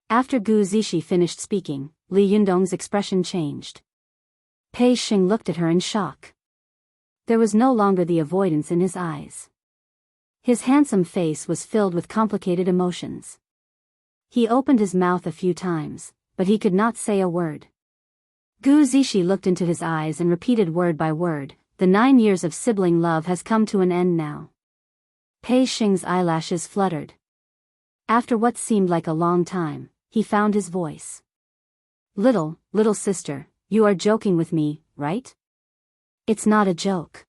After Gu Zishi finished speaking, Li Yundong's expression changed. Pei Xing looked at her in shock. There was no longer the avoidance in his eyes. His handsome face was filled with complicated emotions. He opened his mouth a few times, but he could not say a word. Gu Zishi looked into his eyes and repeated word by word, the 9 years of sibling love has come to an end now. Pei Xing's eyelashes fluttered. After what seemed like a long time, he found his voice. Little sister, you are joking with me, right? It's not a joke.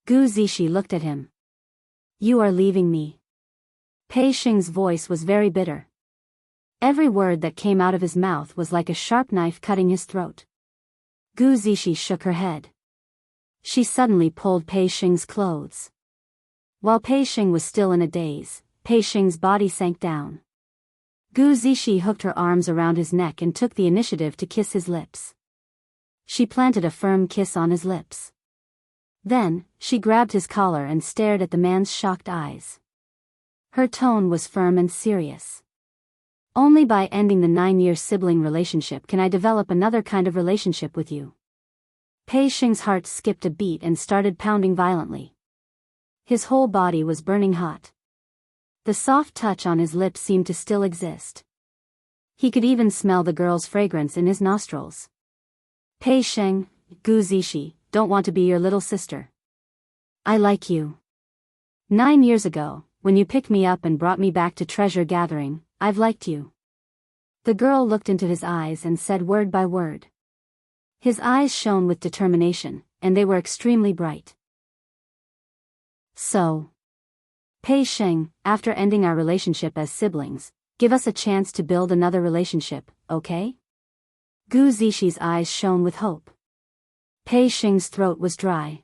Gu Zishi looked at him. You are leaving me. Pei Xing's voice was very bitter. Every word that came out of his mouth was like a sharp knife cutting his throat. Gu Zishi shook her head. She suddenly pulled Pei Xing's clothes. While Pei Xing was still in a daze, Pei Xing's body sank down. Gu Zishi hooked her arms around his neck and took the initiative to kiss his lips. She planted a firm kiss on his lips. Then, she grabbed his collar and stared at the man's shocked eyes. Her tone was firm and serious. Only by ending the 9-year sibling relationship can I develop another kind of relationship with you. Pei Xing's heart skipped a beat and started pounding violently. His whole body was burning hot. The soft touch on his lips seemed to still exist. He could even smell the girl's fragrance in his nostrils. Pei Xing, Gu Zishi, don't want to be your little sister. I like you. 9 years ago, when you picked me up and brought me back to treasure gathering, I've liked you. The girl looked into his eyes and said word by word. His eyes shone with determination, and they were extremely bright. So, Pei Xing, after ending our relationship as siblings, give us a chance to build another relationship, okay? Gu Zishi's eyes shone with hope. Pei Xing's throat was dry.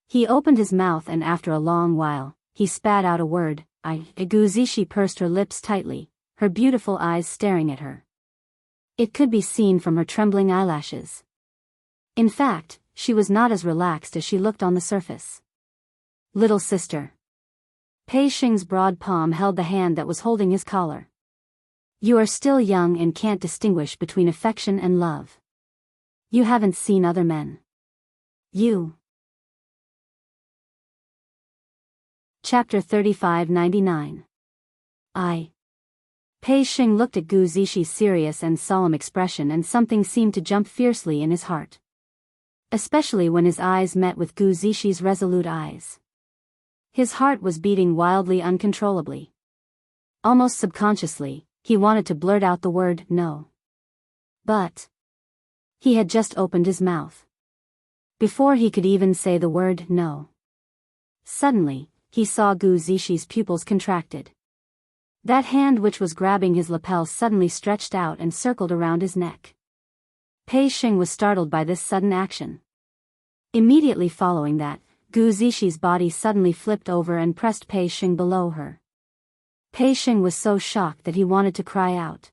He opened his mouth and after a long while, he spat out a word, Gu Zishi pursed her lips tightly, her beautiful eyes staring at her. It could be seen from her trembling eyelashes. In fact, she was not as relaxed as she looked on the surface. Little sister. Pei Xing's broad palm held the hand that was holding his collar. You are still young and can't distinguish between affection and love. You haven't seen other men. You. Chapter 35-99. Pei Xing looked at Gu Zishi's serious and solemn expression and something seemed to jump fiercely in his heart. Especially when his eyes met with Gu Zishi's resolute eyes. His heart was beating wildly uncontrollably. Almost subconsciously, he wanted to blurt out the word no. But he had just opened his mouth. Before he could even say the word no, suddenly, he saw Gu Zixi's pupils contracted. That hand which was grabbing his lapel suddenly stretched out and circled around his neck. Pei Xing was startled by this sudden action. Immediately following that, Gu Zixi's body suddenly flipped over and pressed Pei Xing below her. Pei Xing was so shocked that he wanted to cry out.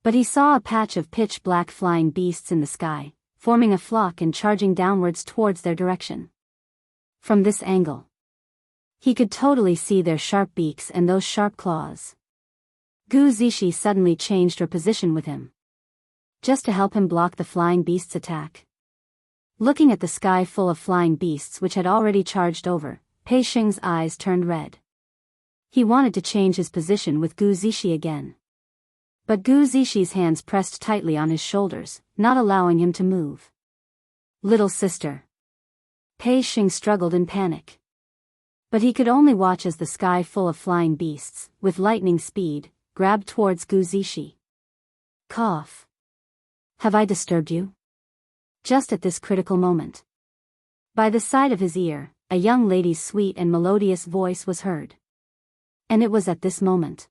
But he saw a patch of pitch-black flying beasts in the sky, forming a flock and charging downwards towards their direction. From this angle, he could totally see their sharp beaks and those sharp claws. Gu Zixi suddenly changed her position with him, just to help him block the flying beast's attack. Looking at the sky full of flying beasts which had already charged over, Pei Xing's eyes turned red. He wanted to change his position with Gu Zixi again. But Gu Zixi's hands pressed tightly on his shoulders, not allowing him to move. Little sister. Pei Xing struggled in panic. But he could only watch as the sky full of flying beasts, with lightning speed, grabbed towards Gu Zixi. Cough. Have I disturbed you? Just at this critical moment. By the side of his ear, a young lady's sweet and melodious voice was heard. And it was at this moment.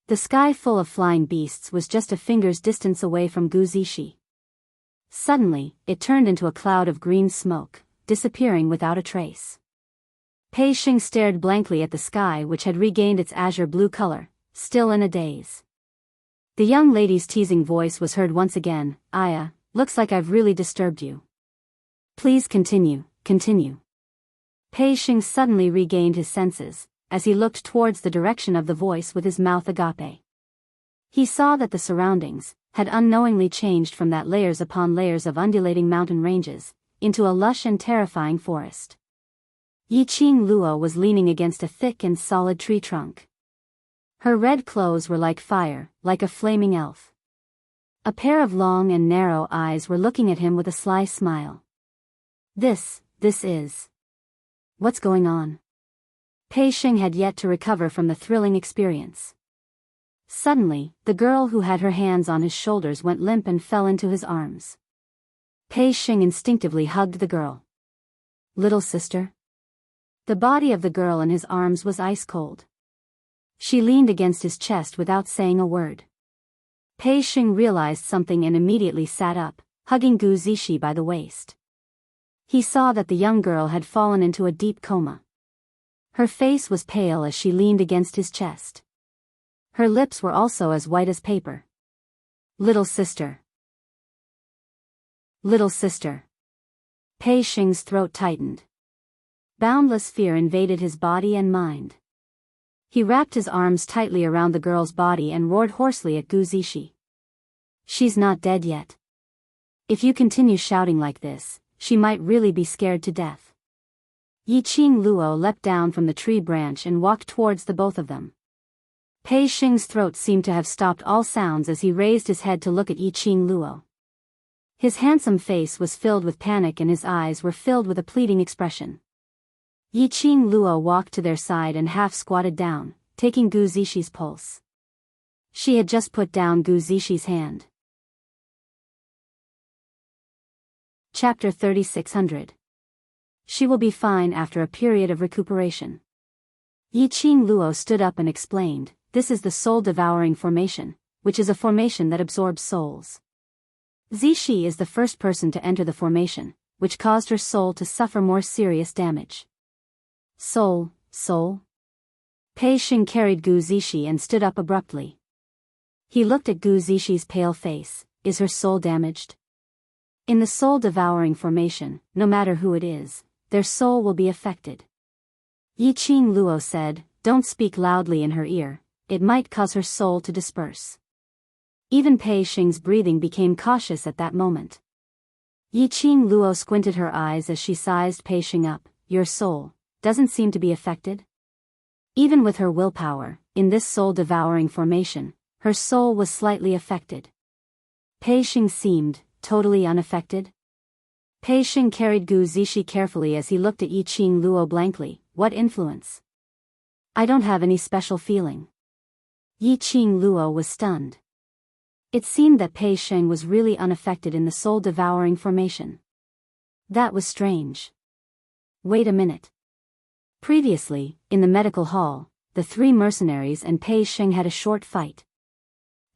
The sky full of flying beasts was just a finger's distance away from Gu Zixi. Suddenly, it turned into a cloud of green smoke, disappearing without a trace. Pei Xing stared blankly at the sky which had regained its azure blue color, still in a daze. The young lady's teasing voice was heard once again, Aya, looks like I've really disturbed you. Please continue, continue. Pei Xing suddenly regained his senses, as he looked towards the direction of the voice with his mouth agape. He saw that the surroundings had unknowingly changed from that layers upon layers of undulating mountain ranges, into a lush and terrifying forest. Yiqing Luo was leaning against a thick and solid tree trunk. Her red clothes were like fire, like a flaming elf. A pair of long and narrow eyes were looking at him with a sly smile. This is... What's going on? Pei Xing had yet to recover from the thrilling experience. Suddenly, the girl who had her hands on his shoulders went limp and fell into his arms. Pei Xing instinctively hugged the girl. Little sister? The body of the girl in his arms was ice cold. She leaned against his chest without saying a word. Pei Xing realized something and immediately sat up, hugging Gu Zixi by the waist. He saw that the young girl had fallen into a deep coma. Her face was pale as she leaned against his chest. Her lips were also as white as paper. Little sister. Little sister. Pei Xing's throat tightened. Boundless fear invaded his body and mind. He wrapped his arms tightly around the girl's body and roared hoarsely at Gu Zixi. She's not dead yet. If you continue shouting like this, she might really be scared to death. Yiqing Luo leapt down from the tree branch and walked towards the both of them. Pei Xing's throat seemed to have stopped all sounds as he raised his head to look at Yiqing Luo. His handsome face was filled with panic and his eyes were filled with a pleading expression. Yiqing Luo walked to their side and half squatted down, taking Gu Zixi's pulse. She had just put down Gu Zixi's hand. Chapter 3600. She will be fine after a period of recuperation. Yiqing Luo stood up and explained, this is the soul-devouring formation, which is a formation that absorbs souls. Zixi is the first person to enter the formation, which caused her soul to suffer more serious damage. Soul. Pei Xing carried Gu Zixi and stood up abruptly. He looked at Gu Zixi's pale face. Is her soul damaged? In the soul-devouring formation, no matter who it is, their soul will be affected. Yiqing Luo said, don't speak loudly in her ear, it might cause her soul to disperse. Even Pei Xing's breathing became cautious at that moment. Yiqing Luo squinted her eyes as she sized Pei Xing up, your soul doesn't seem to be affected? Even with her willpower, in this soul-devouring formation, her soul was slightly affected. Pei Xing seemed totally unaffected. Pei Xing carried Gu Zixi carefully as he looked at Yiqing Luo blankly. What influence? I don't have any special feeling. Yi Qing Luo was stunned. It seemed that Pei Sheng was really unaffected in the soul-devouring formation. That was strange. Wait a minute. Previously, in the medical hall, the three mercenaries and Pei Sheng had a short fight.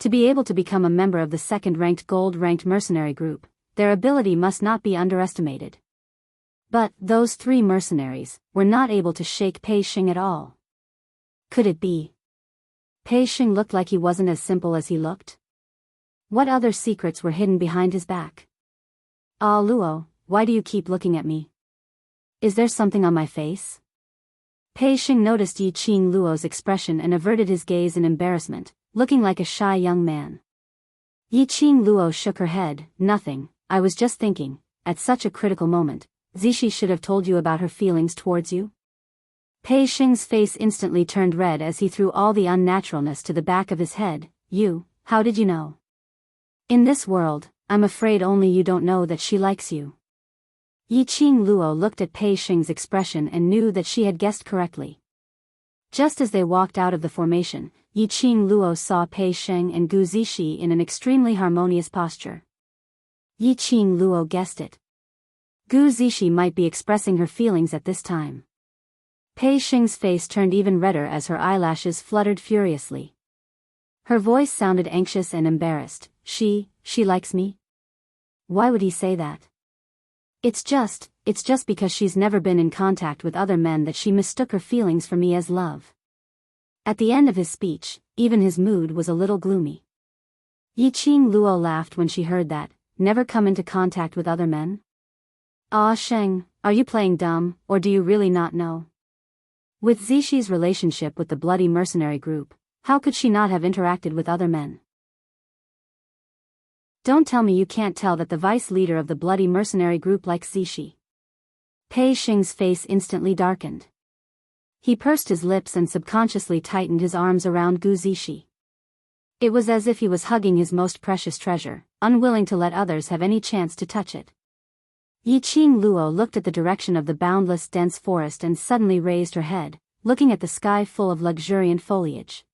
To be able to become a member of the second-ranked gold-ranked mercenary group, their ability must not be underestimated. But those three mercenaries were not able to shake Pei Sheng at all. Could it be? Pei Sheng looked like he wasn't as simple as he looked. What other secrets were hidden behind his back? Ah, Luo, why do you keep looking at me? Is there something on my face? Pei Sheng noticed Yi Qing Luo's expression and averted his gaze in embarrassment, looking like a shy young man. Yi Qing Luo shook her head. Nothing, I was just thinking, at such a critical moment, Zishi should have told you about her feelings towards you. Pei Sheng's face instantly turned red as he threw all the unnaturalness to the back of his head. You, how did you know? In this world, I'm afraid only you don't know that she likes you. Yi Qing Luo looked at Pei Sheng's expression and knew that she had guessed correctly. Just as they walked out of the formation, Yi Qing Luo saw Pei Sheng and Gu Zishi in an extremely harmonious posture. Yi Qing Luo guessed it. Gu Zishi might be expressing her feelings at this time. Pei Sheng's face turned even redder as her eyelashes fluttered furiously. Her voice sounded anxious and embarrassed. She likes me? Why would he say that? It's just because she's never been in contact with other men that she mistook her feelings for me as love. At the end of his speech, even his mood was a little gloomy. Yi Qing Luo laughed when she heard that. Never come into contact with other men? Ah, Sheng, are you playing dumb, or do you really not know? With Zishi's relationship with the bloody mercenary group, how could she not have interacted with other men? Don't tell me you can't tell that the vice leader of the bloody mercenary group likes Zishi. Pei Sheng's face instantly darkened. He pursed his lips and subconsciously tightened his arms around Gu Zishi. It was as if he was hugging his most precious treasure, unwilling to let others have any chance to touch it. Yi Qing Luo looked at the direction of the boundless dense forest and suddenly raised her head, looking at the sky full of luxuriant foliage.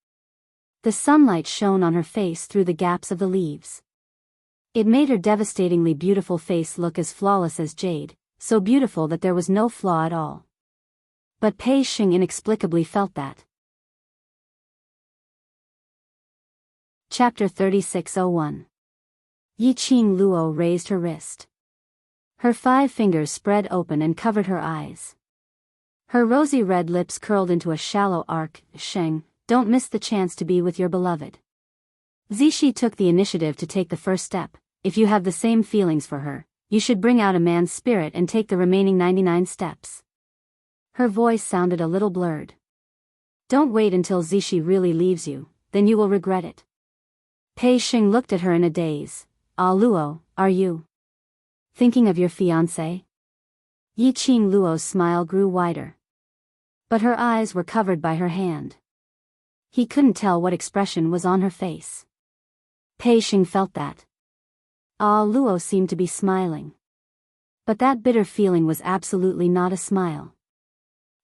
The sunlight shone on her face through the gaps of the leaves. It made her devastatingly beautiful face look as flawless as jade, so beautiful that there was no flaw at all. But Pei Sheng inexplicably felt that. Chapter 3601. Yi Qing Luo raised her wrist. Her 5 fingers spread open and covered her eyes. Her rosy red lips curled into a shallow arc. Sheng, don't miss the chance to be with your beloved. Zishi took the initiative to take the first step. If you have the same feelings for her, you should bring out a man's spirit and take the remaining 99 steps. Her voice sounded a little blurred. Don't wait until Zishi really leaves you, then you will regret it. Pei Sheng looked at her in a daze. Ah, Luo, are you thinking of your fiancé? Yi Qing Luo's smile grew wider. But her eyes were covered by her hand. He couldn't tell what expression was on her face. Pei Sheng felt that. Ah, Luo seemed to be smiling. But that bitter feeling was absolutely not a smile.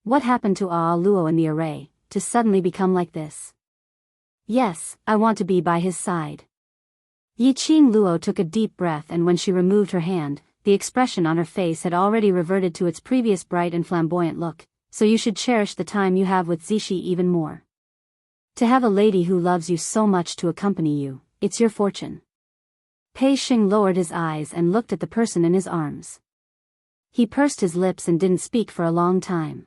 What happened to Ah Luo in the array, to suddenly become like this? Yes, I want to be by his side. Yi Qing Luo took a deep breath, and when she removed her hand, the expression on her face had already reverted to its previous bright and flamboyant look, so you should cherish the time you have with Zishi even more. To have a lady who loves you so much to accompany you, it's your fortune. Pei Sheng lowered his eyes and looked at the person in his arms. He pursed his lips and didn't speak for a long time.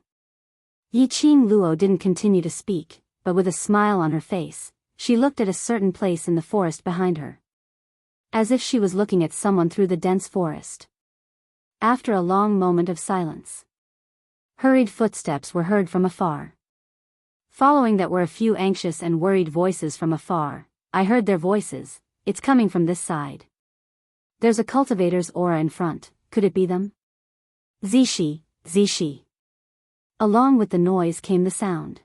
Yi Qing Luo didn't continue to speak, but with a smile on her face, she looked at a certain place in the forest behind her. As if she was looking at someone through the dense forest. After a long moment of silence, hurried footsteps were heard from afar. Following that were a few anxious and worried voices from afar. I heard their voices. It's coming from this side. There's a cultivator's aura in front. Could it be them? Zishi, Zishi. Along with the noise came the sound.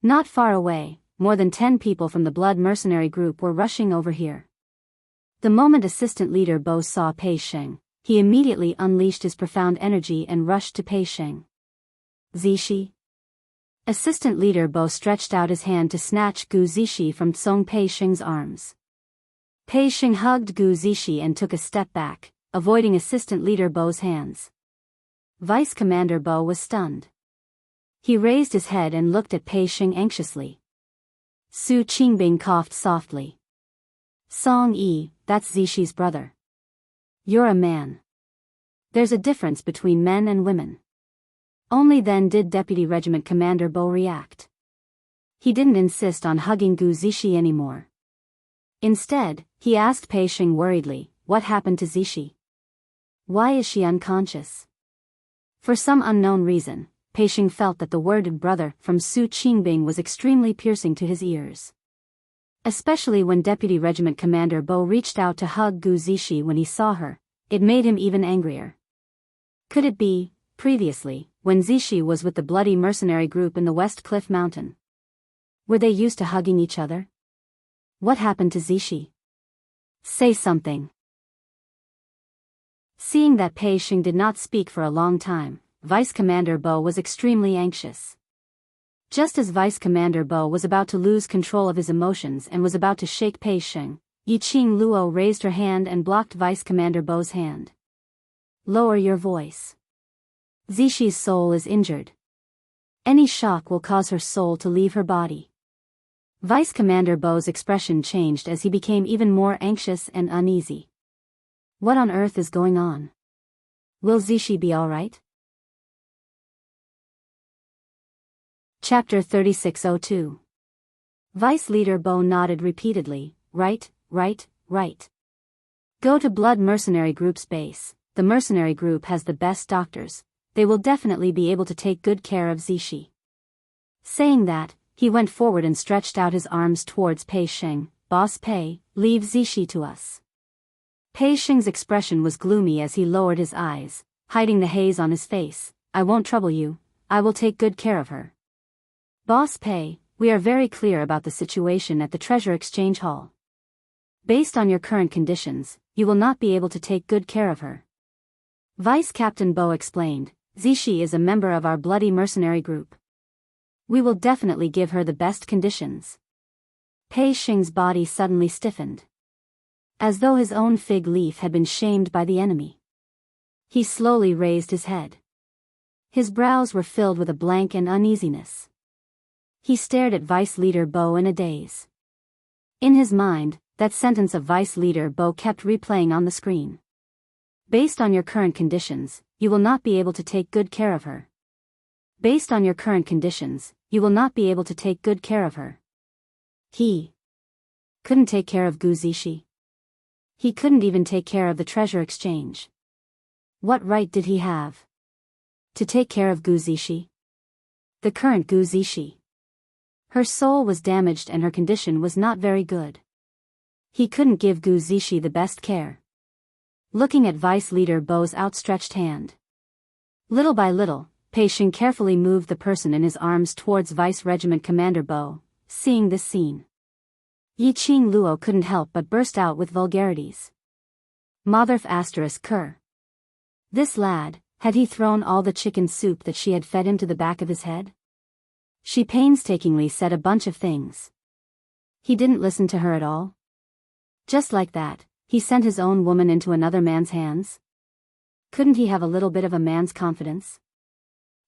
Not far away, more than 10 people from the blood mercenary group were rushing over here. The moment assistant leader Bo saw Pei Sheng, he immediately unleashed his profound energy and rushed to Pei Sheng. Zishi? Assistant Leader Bo stretched out his hand to snatch Gu Zishi from Tsong Pei-sheng's arms. Pei-sheng hugged Gu Zishi and took a step back, avoiding Assistant Leader Bo's hands. Vice Commander Bo was stunned. He raised his head and looked at Pei-sheng anxiously. Su Qingbing coughed softly. Song Yi, that's Zishi's brother. You're a man. There's a difference between men and women. Only then did Deputy Regiment Commander Bo react. He didn't insist on hugging Gu Zishi anymore. Instead, he asked Pei-sheng worriedly, what happened to Zishi? Why is she unconscious? For some unknown reason, Pei-sheng felt that the word brother from Su Qingbing was extremely piercing to his ears. Especially when Deputy Regiment Commander Bo reached out to hug Gu Zishi when he saw her, it made him even angrier. Could it be, previously, when Zishi was with the bloody mercenary group in the West Cliff Mountain? Were they used to hugging each other? What happened to Zishi? Say something. Seeing that Pei-sheng did not speak for a long time, Vice Commander Bo was extremely anxious. Just as Vice Commander Bo was about to lose control of his emotions and was about to shake Pei-sheng, Yiqing Luo raised her hand and blocked Vice Commander Bo's hand. Lower your voice. Zishi's soul is injured. Any shock will cause her soul to leave her body. Vice Commander Bo's expression changed as he became even more anxious and uneasy. What on earth is going on? Will Zishi be alright? Chapter 3602. Vice Leader Bo nodded repeatedly, right. Go to Blood Mercenary Group's base. The mercenary group has the best doctors. They will definitely be able to take good care of Zishi. Saying that, he went forward and stretched out his arms towards Pei-sheng. Boss Pei, leave Zishi to us. Pei-sheng's expression was gloomy as he lowered his eyes, hiding the haze on his face. I won't trouble you, I will take good care of her. Boss Pei, we are very clear about the situation at the Treasure Exchange Hall. Based on your current conditions, you will not be able to take good care of her. Vice Captain Bo explained, Zishi is a member of our bloody mercenary group. We will definitely give her the best conditions. Pei-sheng's body suddenly stiffened. As though his own fig leaf had been shamed by the enemy. He slowly raised his head. His brows were filled with a blank and uneasiness. He stared at Vice Leader Bo in a daze. In his mind, that sentence of Vice Leader Bo kept replaying on the screen. Based on your current conditions, you will not be able to take good care of her. Based on your current conditions, you will not be able to take good care of her. He couldn't take care of Gu Zishi. He couldn't even take care of the Treasure Exchange. What right did he have to take care of Gu Zishi? The current Gu Zishi. Her soul was damaged and her condition was not very good. He couldn't give Gu Zishi the best care. Looking at Vice Leader Bo's outstretched hand. Little by little, Pei-sheng carefully moved the person in his arms towards Vice Regiment Commander Bo. Seeing this scene, Yiqing Luo couldn't help but burst out with vulgarities. Motherf asterisk cur. This lad, had he thrown all the chicken soup that she had fed him to the back of his head? She painstakingly said a bunch of things. He didn't listen to her at all. Just like that, he sent his own woman into another man's hands? Couldn't he have a little bit of a man's confidence?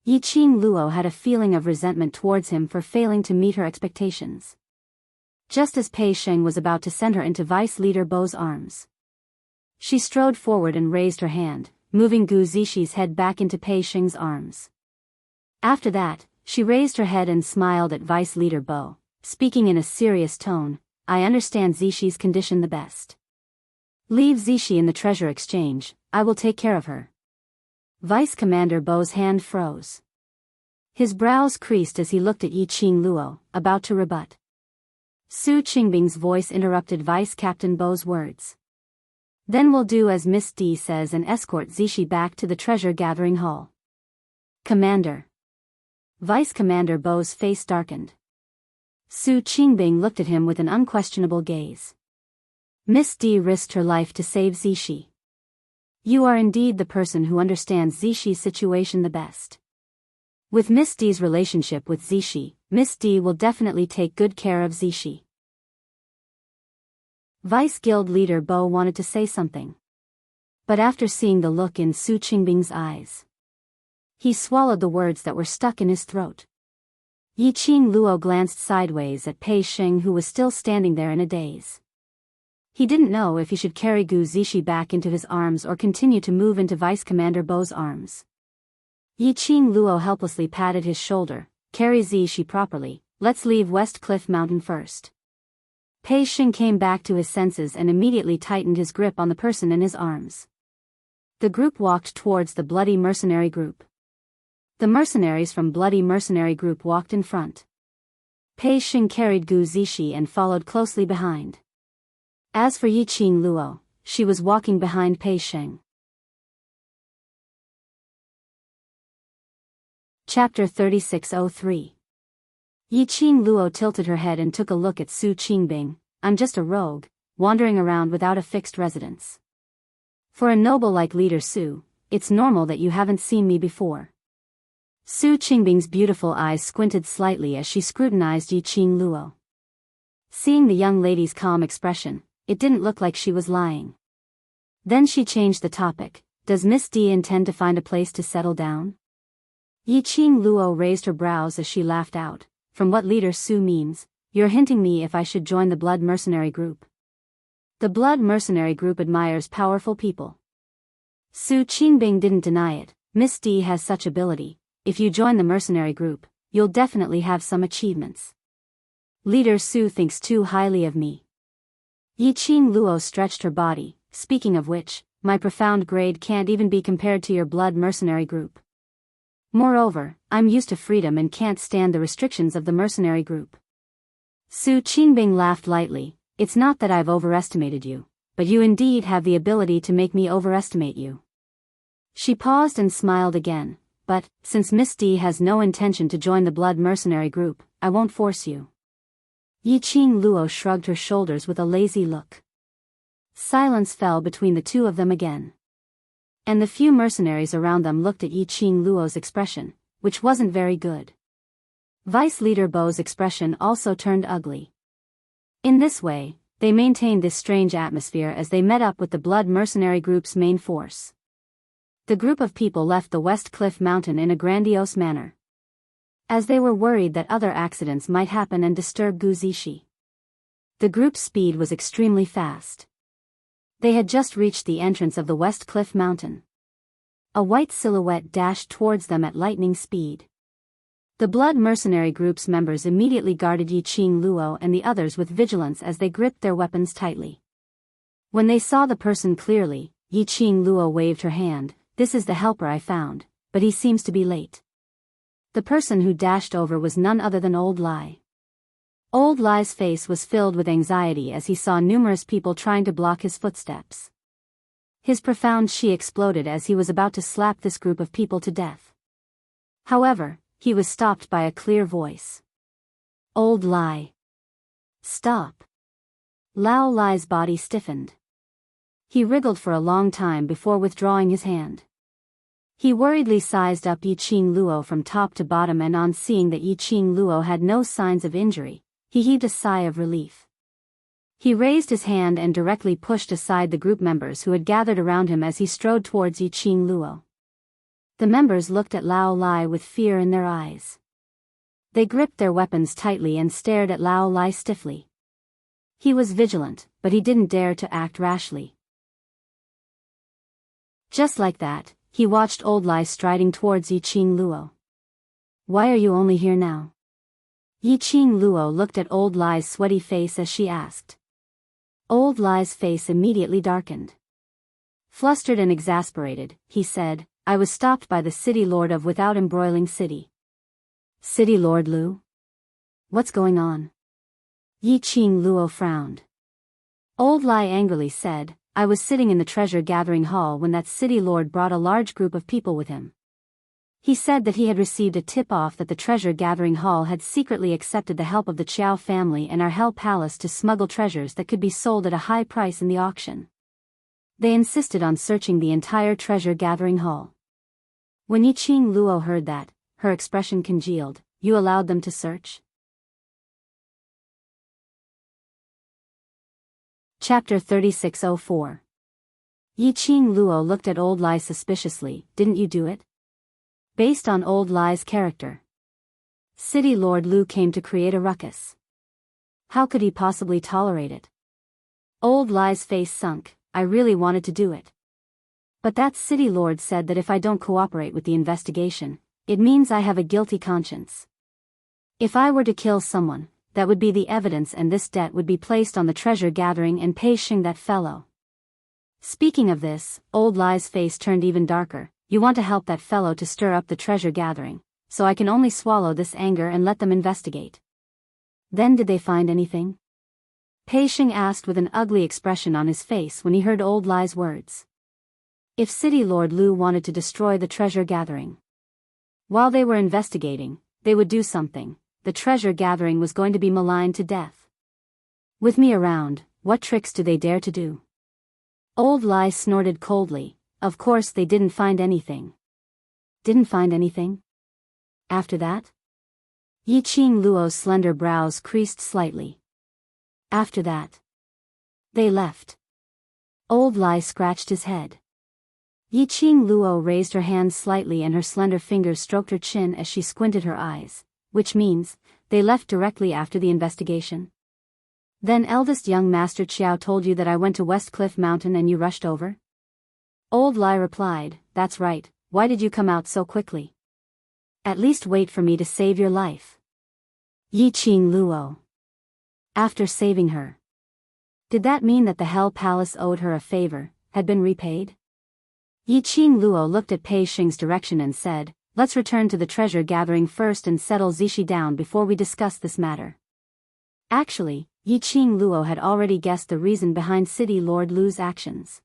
Yiqing Luo had a feeling of resentment towards him for failing to meet her expectations. Just as Pei-sheng was about to send her into Vice Leader Bo's arms, she strode forward and raised her hand, moving Gu Zishi's head back into Pei-sheng's arms. After that, she raised her head and smiled at Vice Leader Bo, speaking in a serious tone, I understand Zishi's condition the best. Leave Zishi in the Treasure Exchange, I will take care of her. Vice Commander Bo's hand froze. His brows creased as he looked at Yiqing Luo, about to rebut. Su Qingbing's voice interrupted Vice Captain Bo's words. Then we'll do as Miss D says and escort Zishi back to the treasure gathering hall. Commander. Vice Commander Bo's face darkened. Su Qingbing looked at him with an unquestionable gaze. Miss D risked her life to save Zishi. You are indeed the person who understands Zishi's situation the best. With Miss D's relationship with Zishi, Miss D will definitely take good care of Zishi. Vice Guild leader Bo wanted to say something. But after seeing the look in Su Qingbing's eyes, he swallowed the words that were stuck in his throat. Yiqing Luo glanced sideways at Pei Sheng, who was still standing there in a daze. He didn't know if he should carry Gu Zishi back into his arms or continue to move into Vice Commander Bo's arms. Yiqing Luo helplessly patted his shoulder. Carry Zishi properly, let's leave West Cliff Mountain first. Pei Sheng came back to his senses and immediately tightened his grip on the person in his arms. The group walked towards the Bloody Mercenary Group. The mercenaries from Bloody Mercenary Group walked in front. Pei Sheng carried Gu Zishi and followed closely behind. As for Yiqing Luo, she was walking behind Pei Sheng. Chapter 3603. Yiqing Luo tilted her head and took a look at Su Qingbing. I'm just a rogue, wandering around without a fixed residence. For a noble like leader Su, it's normal that you haven't seen me before. Su Qingbing's beautiful eyes squinted slightly as she scrutinized Yiqing Luo. Seeing the young lady's calm expression, it didn't look like she was lying. Then she changed the topic. Does Miss D intend to find a place to settle down? Yiqing Luo raised her brows as she laughed out. From what leader Su means, you're hinting me if I should join the Blood Mercenary Group. The Blood Mercenary Group admires powerful people. Su Qingbing didn't deny it. Miss D has such ability. If you join the mercenary group, you'll definitely have some achievements. Leader Su thinks too highly of me. Yiqing Luo stretched her body. Speaking of which, my profound grade can't even be compared to your Blood Mercenary Group. Moreover, I'm used to freedom and can't stand the restrictions of the mercenary group. Su Qingbing laughed lightly. It's not that I've overestimated you, but you indeed have the ability to make me overestimate you. She paused and smiled again. But, since Miss D has no intention to join the Blood Mercenary Group, I won't force you. Yiqing Luo shrugged her shoulders with a lazy look. Silence fell between the two of them again. And the few mercenaries around them looked at Yiqing Luo's expression, which wasn't very good. Vice Leader Bo's expression also turned ugly. In this way, they maintained this strange atmosphere as they met up with the Blood Mercenary Group's main force. The group of people left the West Cliff Mountain in a grandiose manner, as they were worried that other accidents might happen and disturb Gu Zishi. The group's speed was extremely fast. They had just reached the entrance of the West Cliff Mountain. A white silhouette dashed towards them at lightning speed. The Blood Mercenary Group's members immediately guarded Yiqing Luo and the others with vigilance as they gripped their weapons tightly. When they saw the person clearly, Yiqing Luo waved her hand. This is the helper I found, but he seems to be late. The person who dashed over was none other than Old Lai. Old Lai's face was filled with anxiety as he saw numerous people trying to block his footsteps. His profound chi exploded as he was about to slap this group of people to death. However, he was stopped by a clear voice. Old Lai. Stop. Lao Lai's body stiffened. He wriggled for a long time before withdrawing his hand. He worriedly sized up Yiqing Luo from top to bottom, and on seeing that Yiqing Luo had no signs of injury, he heaved a sigh of relief. He raised his hand and directly pushed aside the group members who had gathered around him as he strode towards Yiqing Luo. The members looked at Lao Lai with fear in their eyes. They gripped their weapons tightly and stared at Lao Lai stiffly. He was vigilant, but he didn't dare to act rashly. Just like that, he watched Old Lai striding towards Yiqing Luo. Why are you only here now? Yiqing Luo looked at Old Lai's sweaty face as she asked. Old Lai's face immediately darkened. Flustered and exasperated, he said, I was stopped by the City Lord of Without Embroiling City. City Lord Lu? What's going on? Yiqing Luo frowned. Old Lai angrily said, I was sitting in the treasure gathering hall when that city lord brought a large group of people with him. He said that he had received a tip-off that the treasure gathering hall had secretly accepted the help of the Qiao family and our Hell Palace to smuggle treasures that could be sold at a high price in the auction. They insisted on searching the entire treasure gathering hall. When Yiqing Luo heard that, her expression congealed. You allowed them to search? Chapter 3604. Yiqing Luo looked at Old Lai suspiciously. Didn't you do it? Based on Old Lai's character, City Lord Lu came to create a ruckus. How could he possibly tolerate it? Old Lai's face sunk. I really wanted to do it. But that City Lord said that if I don't cooperate with the investigation, it means I have a guilty conscience. If I were to kill someone, that would be the evidence, and this debt would be placed on the treasure gathering and pay Xing that fellow. Speaking of this, Old Lai's face turned even darker. You want to help that fellow to stir up the treasure gathering, so I can only swallow this anger and let them investigate. Then did they find anything? Pei Xing asked with an ugly expression on his face when he heard Old Lai's words. If City Lord Lu wanted to destroy the treasure gathering, while they were investigating, they would do something. The treasure gathering was going to be maligned to death. With me around, what tricks do they dare to do? Old Lai snorted coldly. Of course they didn't find anything. Didn't find anything? After that? Yiqing Luo's slender brows creased slightly. After that, they left. Old Lai scratched his head. Yiqing Luo raised her hands slightly and her slender fingers stroked her chin as she squinted her eyes. Which means, they left directly after the investigation. Then eldest young Master Qiao told you that I went to West Cliff Mountain and you rushed over? Old Lai replied, that's right, why did you come out so quickly? At least wait for me to save your life. Yiqing Luo. After saving her. Did that mean that the Hell Palace owed her a favor, had been repaid? Yiqing Luo looked at Pei Xing's direction and said, let's return to the treasure gathering first and settle Zixi down before we discuss this matter. Actually, Yiqing Luo had already guessed the reason behind City Lord Lu's actions.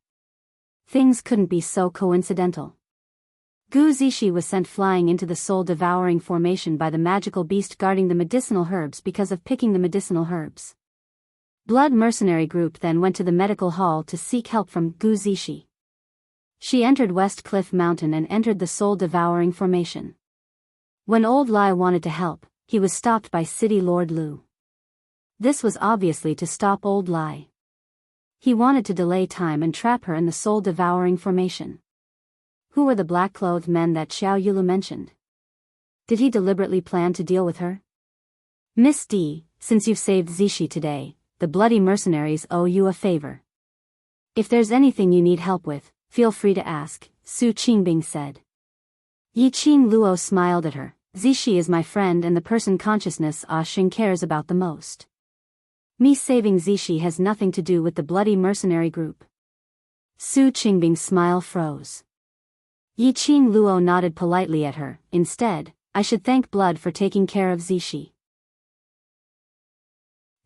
Things couldn't be so coincidental. Gu Zixi was sent flying into the soul-devouring formation by the magical beast guarding the medicinal herbs because of picking the medicinal herbs. Blood mercenary group then went to the medical hall to seek help from Gu Zixi. She entered West Cliff Mountain and entered the soul-devouring formation. When Old Lai wanted to help, he was stopped by City Lord Lu. This was obviously to stop Old Lai. He wanted to delay time and trap her in the soul-devouring formation. Who were the black-clothed men that Xiao Yulu mentioned? Did he deliberately plan to deal with her? Miss D, since you've saved Zixi today, the bloody mercenaries owe you a favor. If there's anything you need help with, feel free to ask, Su Qingbing said. Yiqing Luo smiled at her. Zixi is my friend and the person consciousness Xing cares about the most. Me saving Zixi has nothing to do with the bloody mercenary group. Su Qingbing's smile froze. Yiqing Luo nodded politely at her. Instead, I should thank Blood for taking care of Zixi.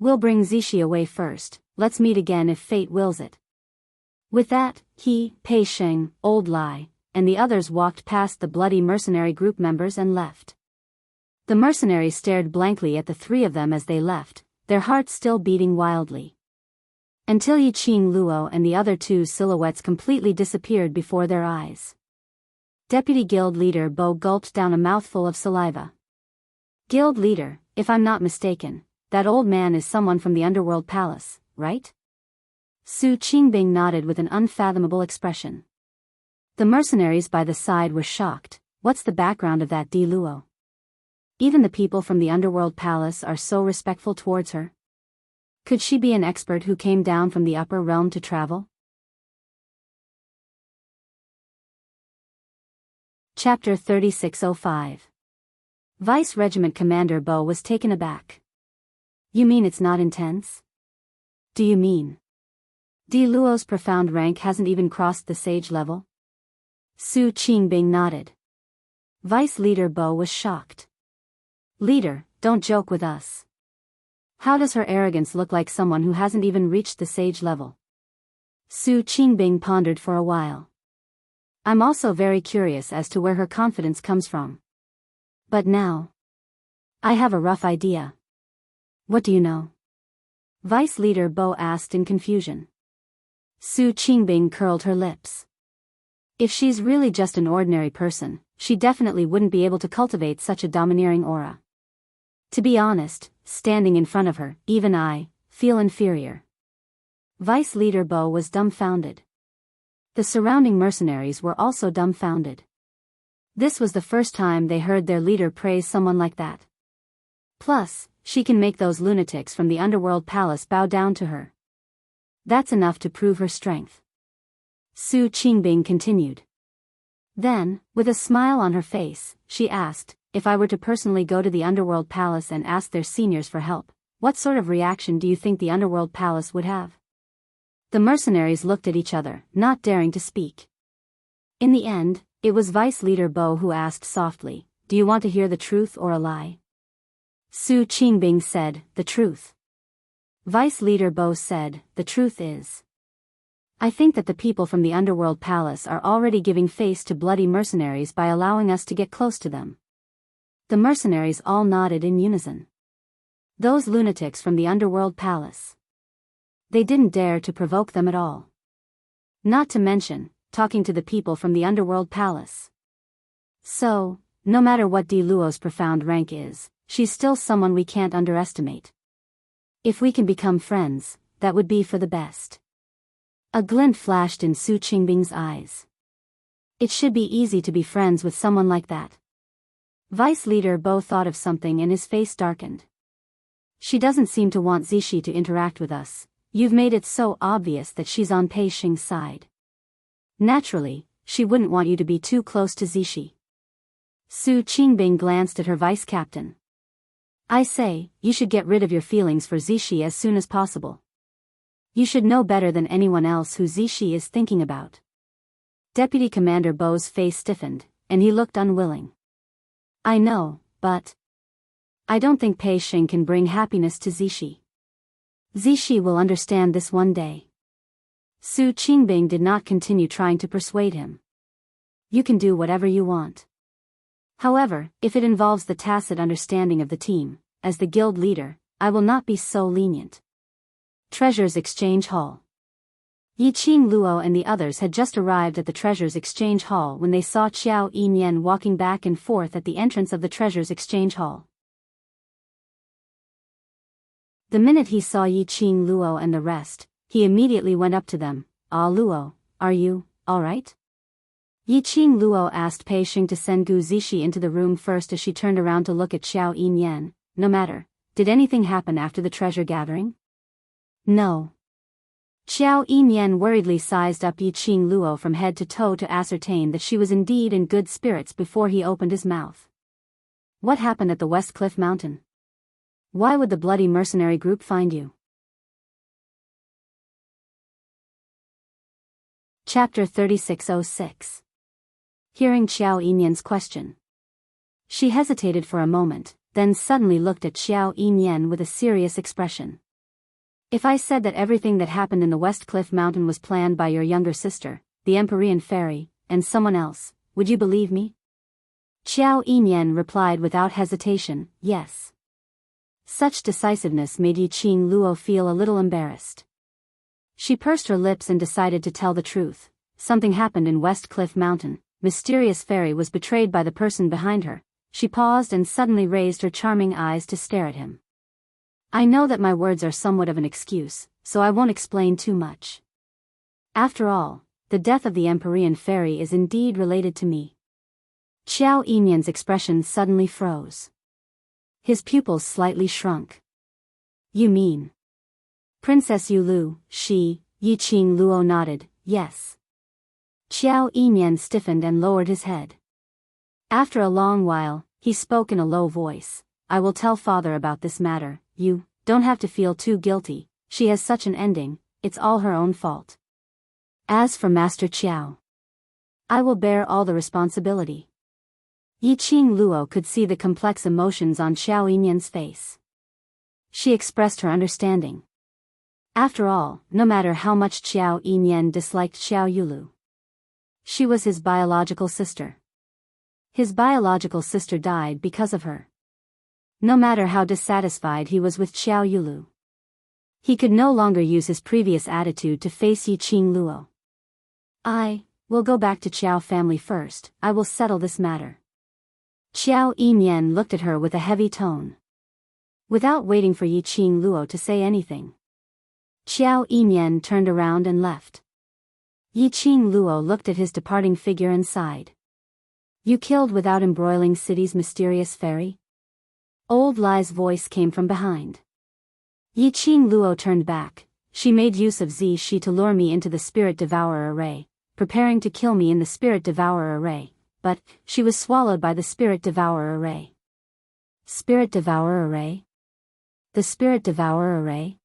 We'll bring Zixi away first. Let's meet again if fate wills it. With that, he, Pei Xing, Old Lai, and the others walked past the bloody mercenary group members and left. The mercenaries stared blankly at the three of them as they left, their hearts still beating wildly. Until Yiqing Luo and the other two silhouettes completely disappeared before their eyes. Deputy Guild Leader Bo gulped down a mouthful of saliva. Guild Leader, if I'm not mistaken, that old man is someone from the Underworld Palace, right? Su Qingbing nodded with an unfathomable expression. The mercenaries by the side were shocked. What's the background of that Di Luo? Even the people from the Underworld Palace are so respectful towards her. Could she be an expert who came down from the upper realm to travel? Chapter 3605. Vice Regiment Commander Bo was taken aback. You mean it's not intense? Do you mean Di Luo's profound rank hasn't even crossed the sage level? Su Qingbing nodded. Vice Leader Bo was shocked. Leader, don't joke with us. How does her arrogance look like someone who hasn't even reached the sage level? Su Qingbing pondered for a while. I'm also very curious as to where her confidence comes from. But now, I have a rough idea. What do you know? Vice Leader Bo asked in confusion. Su Qingbing curled her lips. If she's really just an ordinary person, she definitely wouldn't be able to cultivate such a domineering aura. To be honest, standing in front of her, even I feel inferior. Vice Leader Bo was dumbfounded. The surrounding mercenaries were also dumbfounded. This was the first time they heard their leader praise someone like that. Plus, she can make those lunatics from the underworld palace bow down to her. That's enough to prove her strength. Su Qingbing continued. Then, with a smile on her face, she asked, if I were to personally go to the underworld palace and ask their seniors for help, what sort of reaction do you think the underworld palace would have? The mercenaries looked at each other, not daring to speak. In the end, it was Vice Leader Bo who asked softly, do you want to hear the truth or a lie? Su Qingbing said, the truth. Vice Leader Bo said, the truth is. I think that the people from the underworld palace are already giving face to bloody mercenaries by allowing us to get close to them. The mercenaries all nodded in unison. Those lunatics from the underworld palace. They didn't dare to provoke them at all. Not to mention, talking to the people from the underworld palace. So, no matter what Di Luo's profound rank is, she's still someone we can't underestimate. If we can become friends, that would be for the best. A glint flashed in Su Qingbing's eyes. It should be easy to be friends with someone like that. Vice Leader Bo thought of something and his face darkened. She doesn't seem to want Zixi to interact with us. You've made it so obvious that she's on Pei Xing's side. Naturally, she wouldn't want you to be too close to Zixi. Su Qingbing glanced at her vice captain. I say, you should get rid of your feelings for Zixi as soon as possible. You should know better than anyone else who Zixi is thinking about. Deputy Commander Bo's face stiffened, and he looked unwilling. I know, but I don't think Pei Xing can bring happiness to Zixi. Zixi will understand this one day. Su Qingbing did not continue trying to persuade him. You can do whatever you want. However, if it involves the tacit understanding of the team, as the guild leader, I will not be so lenient. Treasures Exchange Hall. Yiqing Luo and the others had just arrived at the Treasures Exchange Hall when they saw Qiao Yinyan walking back and forth at the entrance of the Treasures Exchange Hall. The minute he saw Yiqing Luo and the rest, he immediately went up to them. Ah Luo, are you all right? Yiqing Luo asked Pei Xing to send Gu Zixi into the room first as she turned around to look at Qiao Yinyan. No matter, did anything happen after the treasure gathering? No. Qiao Yinyan worriedly sized up Yiqing Luo from head to toe to ascertain that she was indeed in good spirits before he opened his mouth. What happened at the West Cliff Mountain? Why would the bloody mercenary group find you? Chapter 3606. Hearing Qiao Yinyan's question. She hesitated for a moment, then suddenly looked at Qiao Yinyan with a serious expression. If I said that everything that happened in the West Cliff Mountain was planned by your younger sister, the Empyrean Fairy, and someone else, would you believe me? Qiao Yinyan replied without hesitation, yes. Such decisiveness made Yiqing Luo feel a little embarrassed. She pursed her lips and decided to tell the truth. Something happened in West Cliff Mountain. Mysterious fairy was betrayed by the person behind her. She paused and suddenly raised her charming eyes to stare at him. I know that my words are somewhat of an excuse, so I won't explain too much. After all, the death of the Empyrean Fairy is indeed related to me. Qiao Yinyan's expression suddenly froze. His pupils slightly shrunk. You mean? Princess Yulu, Yiqing Luo nodded, yes. Qiao Yinyan stiffened and lowered his head. After a long while, he spoke in a low voice. I will tell father about this matter. You don't have to feel too guilty. She has such an ending, it's all her own fault. As for Master Qiao, I will bear all the responsibility. Yiqing Luo could see the complex emotions on Qiao Yinyan's face. She expressed her understanding. After all, no matter how much Qiao Yinyan disliked Xiao Yulu, she was his biological sister. His biological sister died because of her. No matter how dissatisfied he was with Xiao Yulu, he could no longer use his previous attitude to face Yiqing Luo. We'll go back to Qiao family first. I will settle this matter. Qiao Yimian looked at her with a heavy tone. Without waiting for Yiqing Luo to say anything, Qiao Yimian turned around and left. Yiqing Luo looked at his departing figure and sighed. You killed without embroiling city's mysterious fairy? Old Lai's voice came from behind. Yiqing Luo turned back. She made use of Zishi to lure me into the Spirit Devourer array, preparing to kill me in the Spirit Devourer array, but she was swallowed by the Spirit Devourer array. Spirit Devourer array? The Spirit Devourer array?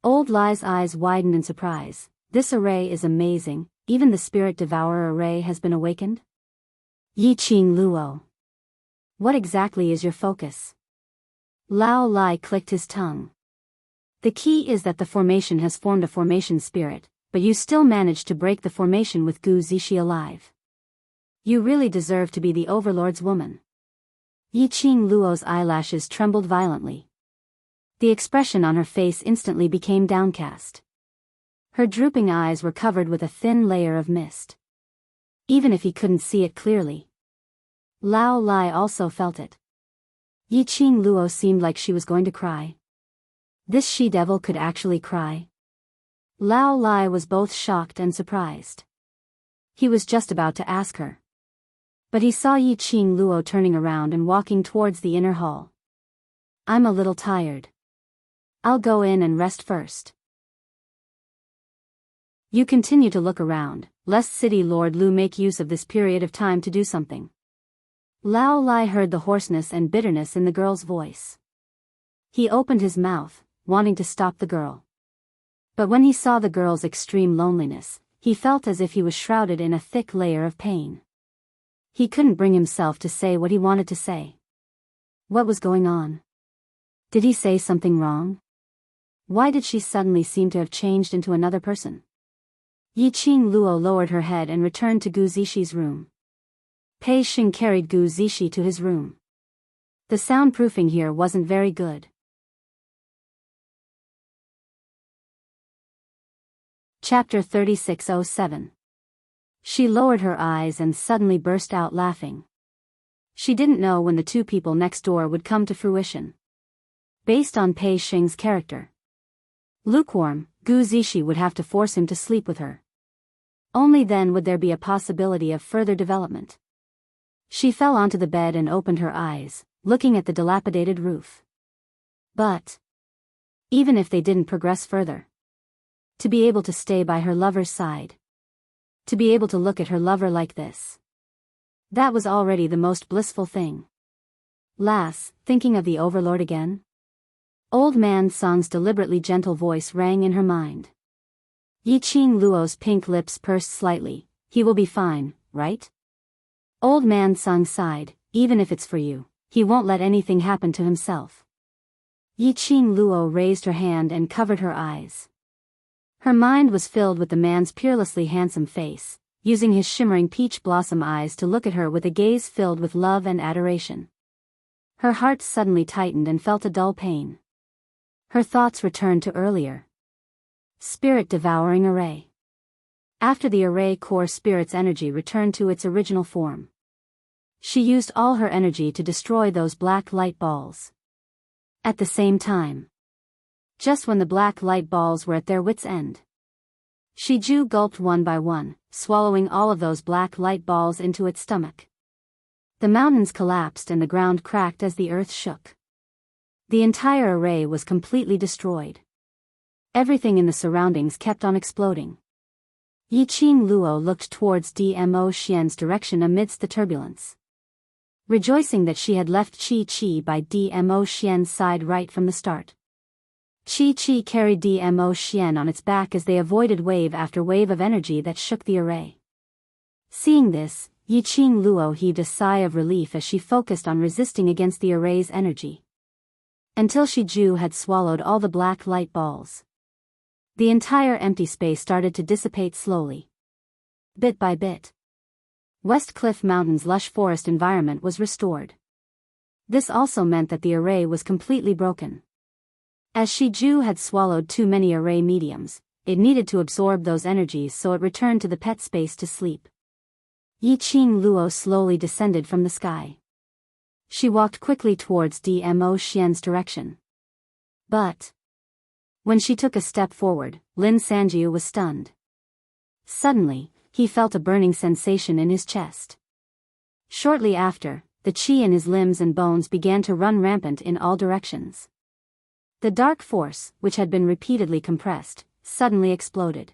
Old Lai's eyes widened in surprise. This array is amazing, even the Spirit Devourer array has been awakened? Yiqing Luo. What exactly is your focus? Lao Lai clicked his tongue. The key is that the formation has formed a formation spirit, but you still managed to break the formation with Gu Zishi alive. You really deserve to be the Overlord's woman. Yiqing Luo's eyelashes trembled violently. The expression on her face instantly became downcast. Her drooping eyes were covered with a thin layer of mist. Even if he couldn't see it clearly, Lao Lai also felt it. Yiqing Luo seemed like she was going to cry. This she-devil could actually cry. Lao Lai was both shocked and surprised. He was just about to ask her, but he saw Yiqing Luo turning around and walking towards the inner hall. I'm a little tired. I'll go in and rest first. You continue to look around, lest City Lord Lu make use of this period of time to do something. Lao Lai heard the hoarseness and bitterness in the girl's voice. He opened his mouth, wanting to stop the girl. But when he saw the girl's extreme loneliness, he felt as if he was shrouded in a thick layer of pain. He couldn't bring himself to say what he wanted to say. What was going on? Did he say something wrong? Why did she suddenly seem to have changed into another person? Yiqing Luo lowered her head and returned to Gu Zishi's room. Pei Xing carried Gu Zishi to his room. The soundproofing here wasn't very good. Chapter 3607. She lowered her eyes and suddenly burst out laughing. She didn't know when the two people next door would come to fruition. Based on Pei Xing's character, lukewarm, Gu Zishi would have to force him to sleep with her. Only then would there be a possibility of further development. She fell onto the bed and opened her eyes, looking at the dilapidated roof. But even if they didn't progress further, to be able to stay by her lover's side, to be able to look at her lover like this, that was already the most blissful thing. Lass, thinking of the Overlord again? Old Man Song's deliberately gentle voice rang in her mind. Yiqing Luo's pink lips pursed slightly. He will be fine, right? Old Man Song sighed. Even if it's for you, he won't let anything happen to himself. Yiqing Luo raised her hand and covered her eyes. Her mind was filled with the man's peerlessly handsome face, using his shimmering peach blossom eyes to look at her with a gaze filled with love and adoration. Her heart suddenly tightened and felt a dull pain. Her thoughts returned to earlier. Spirit Devouring Array. After the array core spirit's energy returned to its original form, she used all her energy to destroy those black light balls. At the same time, just when the black light balls were at their wits' end, Shiju gulped one by one, swallowing all of those black light balls into its stomach. The mountains collapsed and the ground cracked as the earth shook. The entire array was completely destroyed. Everything in the surroundings kept on exploding. Yiqing Luo looked towards Dmo Xian's direction amidst the turbulence, rejoicing that she had left Qi by Dmo Xian's side right from the start. Qi carried Dmo Xian on its back as they avoided wave after wave of energy that shook the array. Seeing this, Yiqing Luo heaved a sigh of relief as she focused on resisting against the array's energy. Until Shiju had swallowed all the black light balls, the entire empty space started to dissipate slowly. Bit by bit, West Cliff Mountain's lush forest environment was restored. This also meant that the array was completely broken. As Shiju had swallowed too many array mediums, it needed to absorb those energies, so it returned to the pet space to sleep. Yiqing Luo slowly descended from the sky. She walked quickly towards Dmo Xian's direction. But when she took a step forward, Lin Sanjiu was stunned. Suddenly, he felt a burning sensation in his chest. Shortly after, the qi in his limbs and bones began to run rampant in all directions. The dark force, which had been repeatedly compressed, suddenly exploded.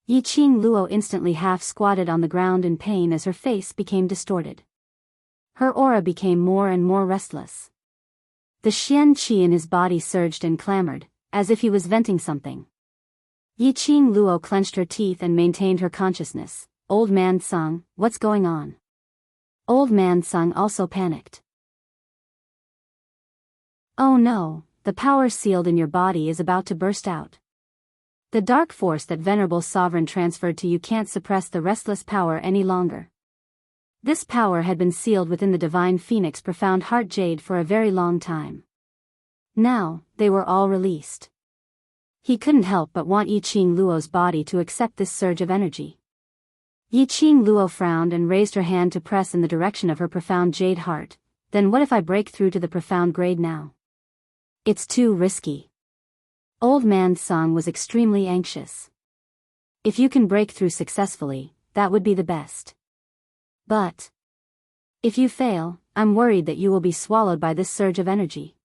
Yiqing Luo instantly half-squatted on the ground in pain as her face became distorted. Her aura became more and more restless. The Xian qi in his body surged and clamored, as if he was venting something. Yiqing Luo clenched her teeth and maintained her consciousness. Old man Sung, what's going on? Old man Sung also panicked. Oh no, the power sealed in your body is about to burst out. The dark force that Venerable Sovereign transferred to you can't suppress the restless power any longer. This power had been sealed within the Divine Phoenix Profound Heart Jade for a very long time. Now, they were all released. He couldn't help but want Yiqing Luo's body to accept this surge of energy. Yiqing Luo frowned and raised her hand to press in the direction of her profound jade heart. Then what if I break through to the profound grade now? It's too risky. Old man Song was extremely anxious. If you can break through successfully, that would be the best. But if you fail, I'm worried that you will be swallowed by this surge of energy.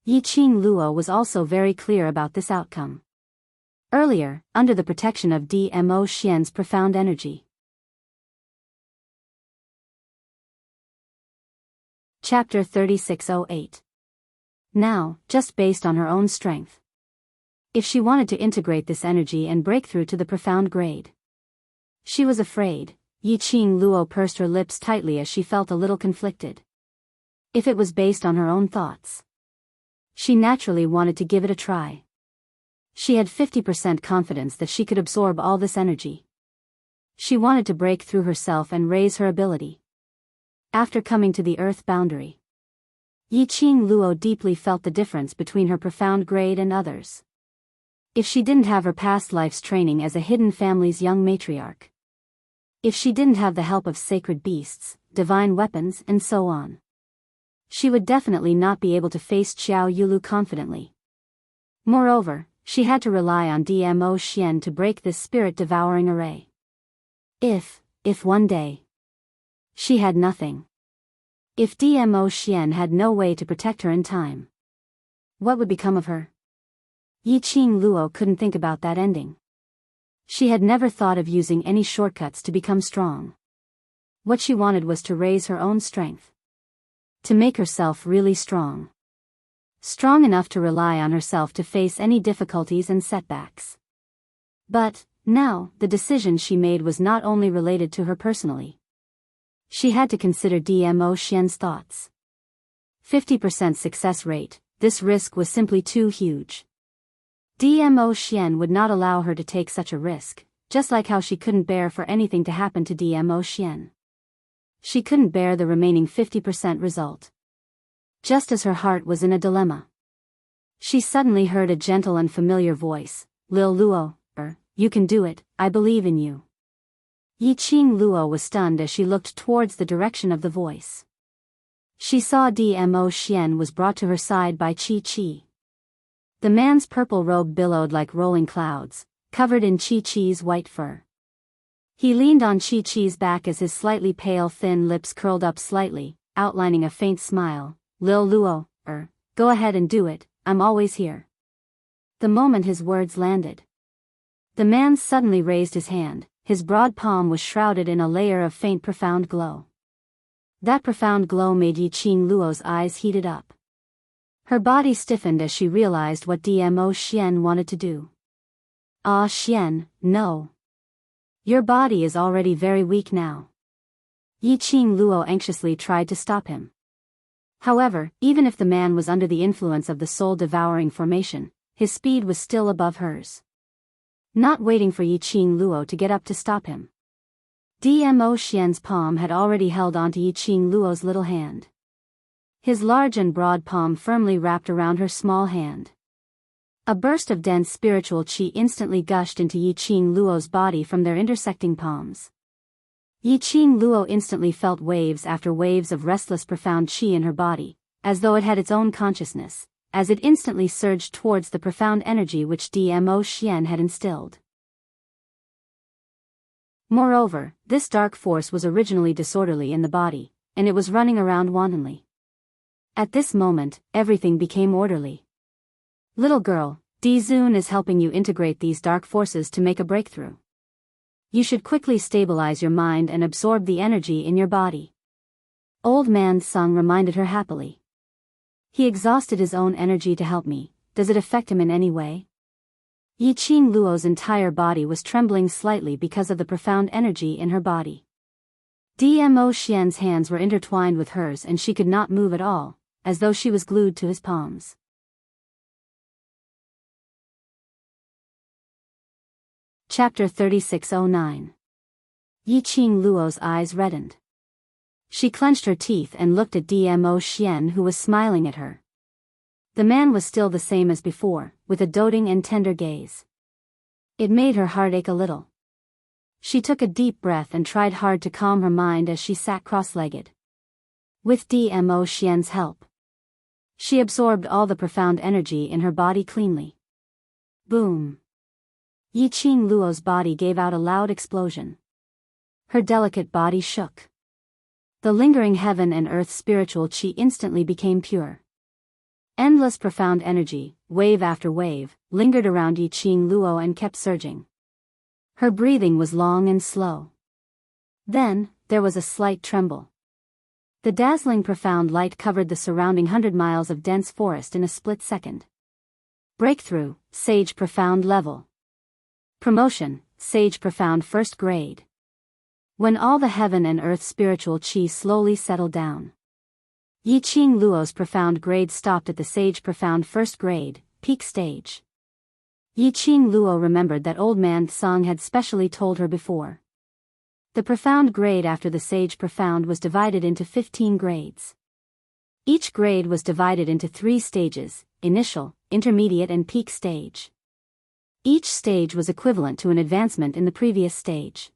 Yiqing Luo was also very clear about this outcome. Earlier, under the protection of Dmo Xian's profound energy. Chapter 3608. Now, just based on her own strength. If she wanted to integrate this energy and break through to the profound grade. She was afraid. Yiqing Luo pursed her lips tightly as she felt a little conflicted. If it was based on her own thoughts, she naturally wanted to give it a try. She had 50% confidence that she could absorb all this energy. She wanted to break through herself and raise her ability. After coming to the earth boundary, Yiqing Luo deeply felt the difference between her profound grade and others. If she didn't have her past life's training as a hidden family's young matriarch, if she didn't have the help of sacred beasts, divine weapons and so on, she would definitely not be able to face Xiao Yulu confidently. Moreover, she had to rely on Dmo Xian to break this spirit-devouring array. If one day, she had nothing. If Dmo Xian had no way to protect her in time, what would become of her? Yiqing Luo couldn't think about that ending. She had never thought of using any shortcuts to become strong. What she wanted was to raise her own strength. To make herself really strong. Strong enough to rely on herself to face any difficulties and setbacks. But, now, the decision she made was not only related to her personally. She had to consider Dmo Xian's thoughts. 50% success rate, this risk was simply too huge. Dmo Xian would not allow her to take such a risk, just like how she couldn't bear for anything to happen to Dmo Xian. She couldn't bear the remaining 50% result. Just as her heart was in a dilemma, she suddenly heard a gentle and familiar voice. Lil Luo, you can do it, I believe in you. Yiqing Luo was stunned as she looked towards the direction of the voice. She saw Dmo Xian was brought to her side by Qi Qi. The man's purple robe billowed like rolling clouds, covered in Qi Qi's white fur. He leaned on Qi Qi's back as his slightly pale thin lips curled up slightly, outlining a faint smile. Lil Luo, go ahead and do it, I'm always here. The moment his words landed, the man suddenly raised his hand, his broad palm was shrouded in a layer of faint profound glow. That profound glow made Yiqing Luo's eyes heated up. Her body stiffened as she realized what Dmo Xian wanted to do. Ah Xian, no. Your body is already very weak now. Yiqing Luo anxiously tried to stop him. However, even if the man was under the influence of the soul-devouring formation, his speed was still above hers. Not waiting for Yiqing Luo to get up to stop him, Dmo Xian's palm had already held onto Yiqing Luo's little hand. His large and broad palm firmly wrapped around her small hand. A burst of dense spiritual qi instantly gushed into Yiqing Luo's body from their intersecting palms. Yiqing Luo instantly felt waves after waves of restless profound qi in her body, as though it had its own consciousness, as it instantly surged towards the profound energy which Dmo Xian had instilled. Moreover, this dark force was originally disorderly in the body, and it was running around wantonly. At this moment, everything became orderly. Little girl, Di Zun is helping you integrate these dark forces to make a breakthrough. You should quickly stabilize your mind and absorb the energy in your body. Old man Sung reminded her happily. He exhausted his own energy to help me. Does it affect him in any way? Yiqing Luo's entire body was trembling slightly because of the profound energy in her body. Dmo Xian's hands were intertwined with hers and she could not move at all, as though she was glued to his palms. Chapter 3609. Yiqing Luo's eyes reddened. She clenched her teeth and looked at Dmo Xian, who was smiling at her. The man was still the same as before, with a doting and tender gaze. It made her heart ache a little. She took a deep breath and tried hard to calm her mind as she sat cross-legged. With Dmo Xian's help, she absorbed all the profound energy in her body cleanly. Boom! Yiqing Luo's body gave out a loud explosion. Her delicate body shook. The lingering heaven and earth spiritual qi instantly became pure. Endless profound energy, wave after wave, lingered around Yiqing Luo and kept surging. Her breathing was long and slow. Then, there was a slight tremble. The dazzling profound light covered the surrounding 100 miles of dense forest in a split second. Breakthrough, Sage Profound Level. Promotion, Sage Profound First Grade. When all the heaven and earth spiritual qi slowly settled down, Yiqing Luo's profound grade stopped at the Sage Profound First Grade, peak stage. Yiqing Luo remembered that old man Song had specially told her before. The profound grade after the Sage Profound was divided into 15 grades. Each grade was divided into 3 stages, initial, intermediate and peak stage. Each stage was equivalent to an advancement in the previous stage.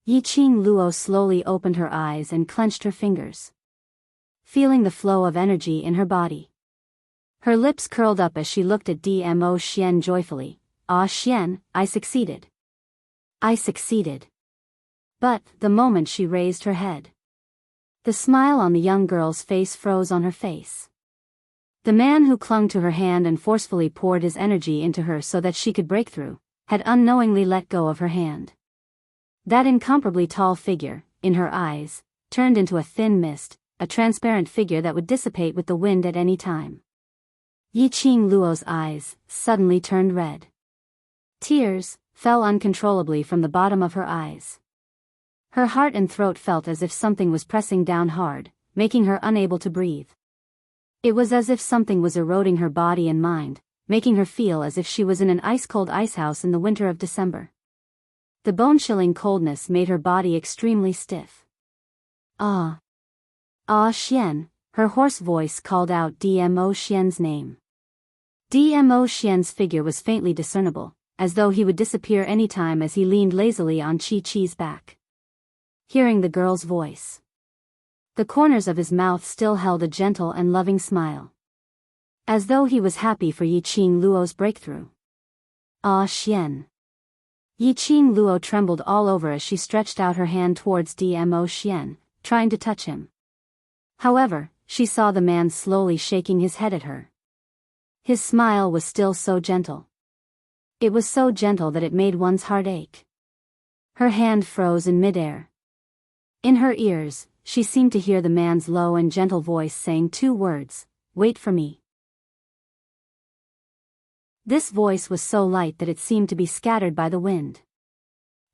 Yiqing Luo slowly opened her eyes and clenched her fingers, feeling the flow of energy in her body. Her lips curled up as she looked at Dmo Xian joyfully. Ah Xian, I succeeded. I succeeded. But, the moment she raised her head, the smile on the young girl's face froze on her face. The man who clung to her hand and forcefully poured his energy into her so that she could break through, had unknowingly let go of her hand. That incomparably tall figure, in her eyes, turned into a thin mist, a transparent figure that would dissipate with the wind at any time. Yiqing Luo's eyes suddenly turned red. Tears fell uncontrollably from the bottom of her eyes. Her heart and throat felt as if something was pressing down hard, making her unable to breathe. It was as if something was eroding her body and mind, making her feel as if she was in an ice-cold icehouse in the winter of December. The bone-chilling coldness made her body extremely stiff. Ah! Ah Xian, her hoarse voice called out Dmo Xian's name. Dmo Xian's figure was faintly discernible, as though he would disappear any time as he leaned lazily on Chi-Chi's back. Hearing the girl's voice, the corners of his mouth still held a gentle and loving smile, as though he was happy for Yiqing Luo's breakthrough. Ah Xian. Yiqing Luo trembled all over as she stretched out her hand towards Dmo Xian, trying to touch him. However, she saw the man slowly shaking his head at her. His smile was still so gentle. It was so gentle that it made one's heart ache. Her hand froze in midair. In her ears, she seemed to hear the man's low and gentle voice saying 2 words, "Wait for me." This voice was so light that it seemed to be scattered by the wind.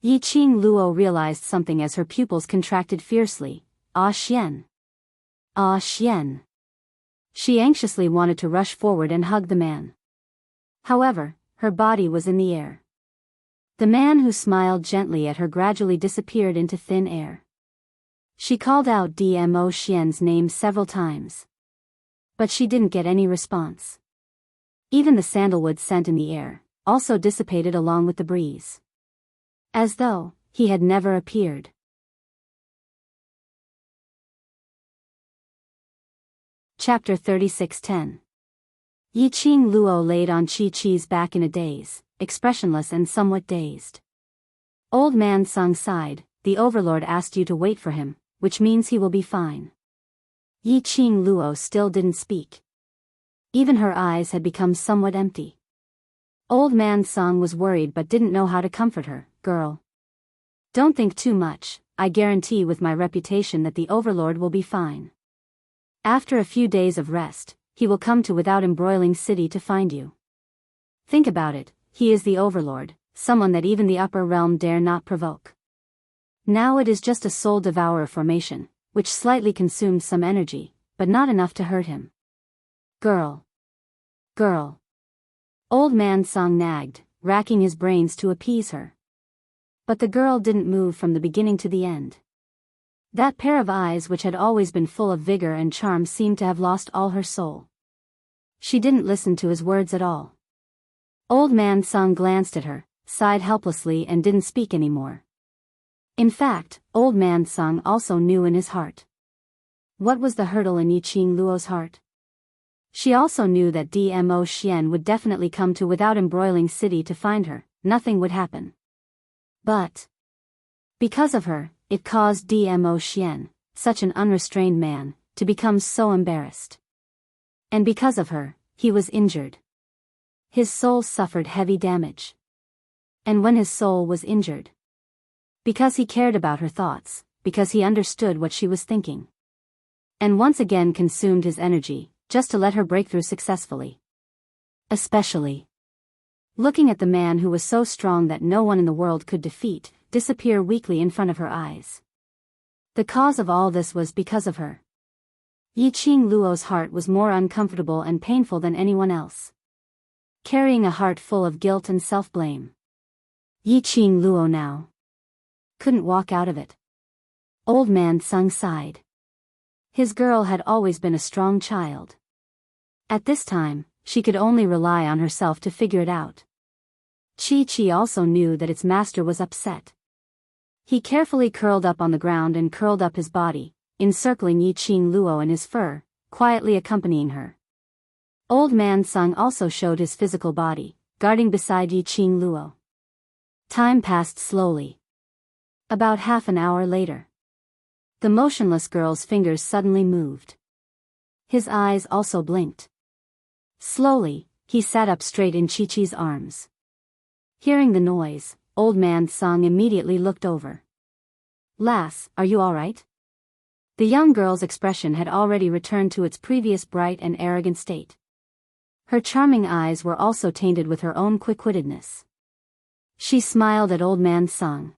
Yiqing Luo realized something as her pupils contracted fiercely. Ah Xian. Ah Xian. She anxiously wanted to rush forward and hug the man. However, her body was in the air. The man who smiled gently at her gradually disappeared into thin air. She called out Dmo Xian's name several times, but she didn't get any response. Even the sandalwood scent in the air also dissipated along with the breeze. As though he had never appeared. Chapter 36:10. Yiqing Luo laid on Chi-Chi's back in a daze, expressionless and somewhat dazed. Old man Sung sighed, the overlord asked you to wait for him, which means he will be fine. Yiqing Luo still didn't speak. Even her eyes had become somewhat empty. Old man Sung was worried but didn't know how to comfort her. Girl. Don't think too much, I guarantee with my reputation that the overlord will be fine. After a few days of rest, he will come to without embroiling city to find you. Think about it, he is the overlord, someone that even the upper realm dare not provoke. Now it is just a soul devourer formation, which slightly consumed some energy, but not enough to hurt him. Girl. Girl. Old man Song nagged, racking his brains to appease her. But the girl didn't move from the beginning to the end. That pair of eyes which had always been full of vigor and charm seemed to have lost all her soul. She didn't listen to his words at all. Old man Sung glanced at her, sighed helplessly and didn't speak anymore. In fact, old man Sung also knew in his heart. What was the hurdle in Yiqing Luo's heart? She also knew that Dmo Xian would definitely come to without embroiling city to find her, nothing would happen. But because of her, it caused Dmo Xian, such an unrestrained man, to become so embarrassed. And because of her, he was injured. His soul suffered heavy damage. And when his soul was injured, because he cared about her thoughts, because he understood what she was thinking, and once again consumed his energy, just to let her break through successfully. Especially looking at the man who was so strong that no one in the world could defeat, disappear weakly in front of her eyes. The cause of all this was because of her. Yiqing Luo's heart was more uncomfortable and painful than anyone else. Carrying a heart full of guilt and self-blame. Yiqing Luo now couldn't walk out of it. Old man Sung sighed. His girl had always been a strong child. At this time, she could only rely on herself to figure it out. Chi-Chi also knew that its master was upset. He carefully curled up on the ground and curled up his body, encircling Yiqing Luo in his fur, quietly accompanying her. Old man Sung also showed his physical body, guarding beside Yiqing Luo. Time passed slowly. About half an hour later, the motionless girl's fingers suddenly moved. His eyes also blinked. Slowly, he sat up straight in Chi-Chi's arms. Hearing the noise, old man Sung immediately looked over. Lass, are you all right? The young girl's expression had already returned to its previous bright and arrogant state. Her charming eyes were also tainted with her own quick-wittedness. She smiled at old man Sung.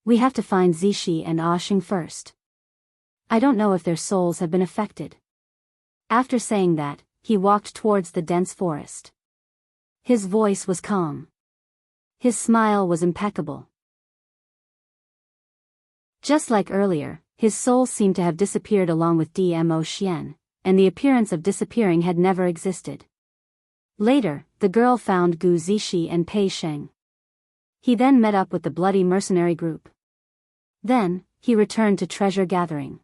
We have to find Zixi and Oshing first. I don't know if their souls have been affected. After saying that, he walked towards the dense forest. His voice was calm. His smile was impeccable. Just like earlier, his soul seemed to have disappeared along with Dmo Xian, and the appearance of disappearing had never existed. Later, the girl found Gu Zixi and Pei Sheng. He then met up with the bloody mercenary group. Then, he returned to treasure gathering.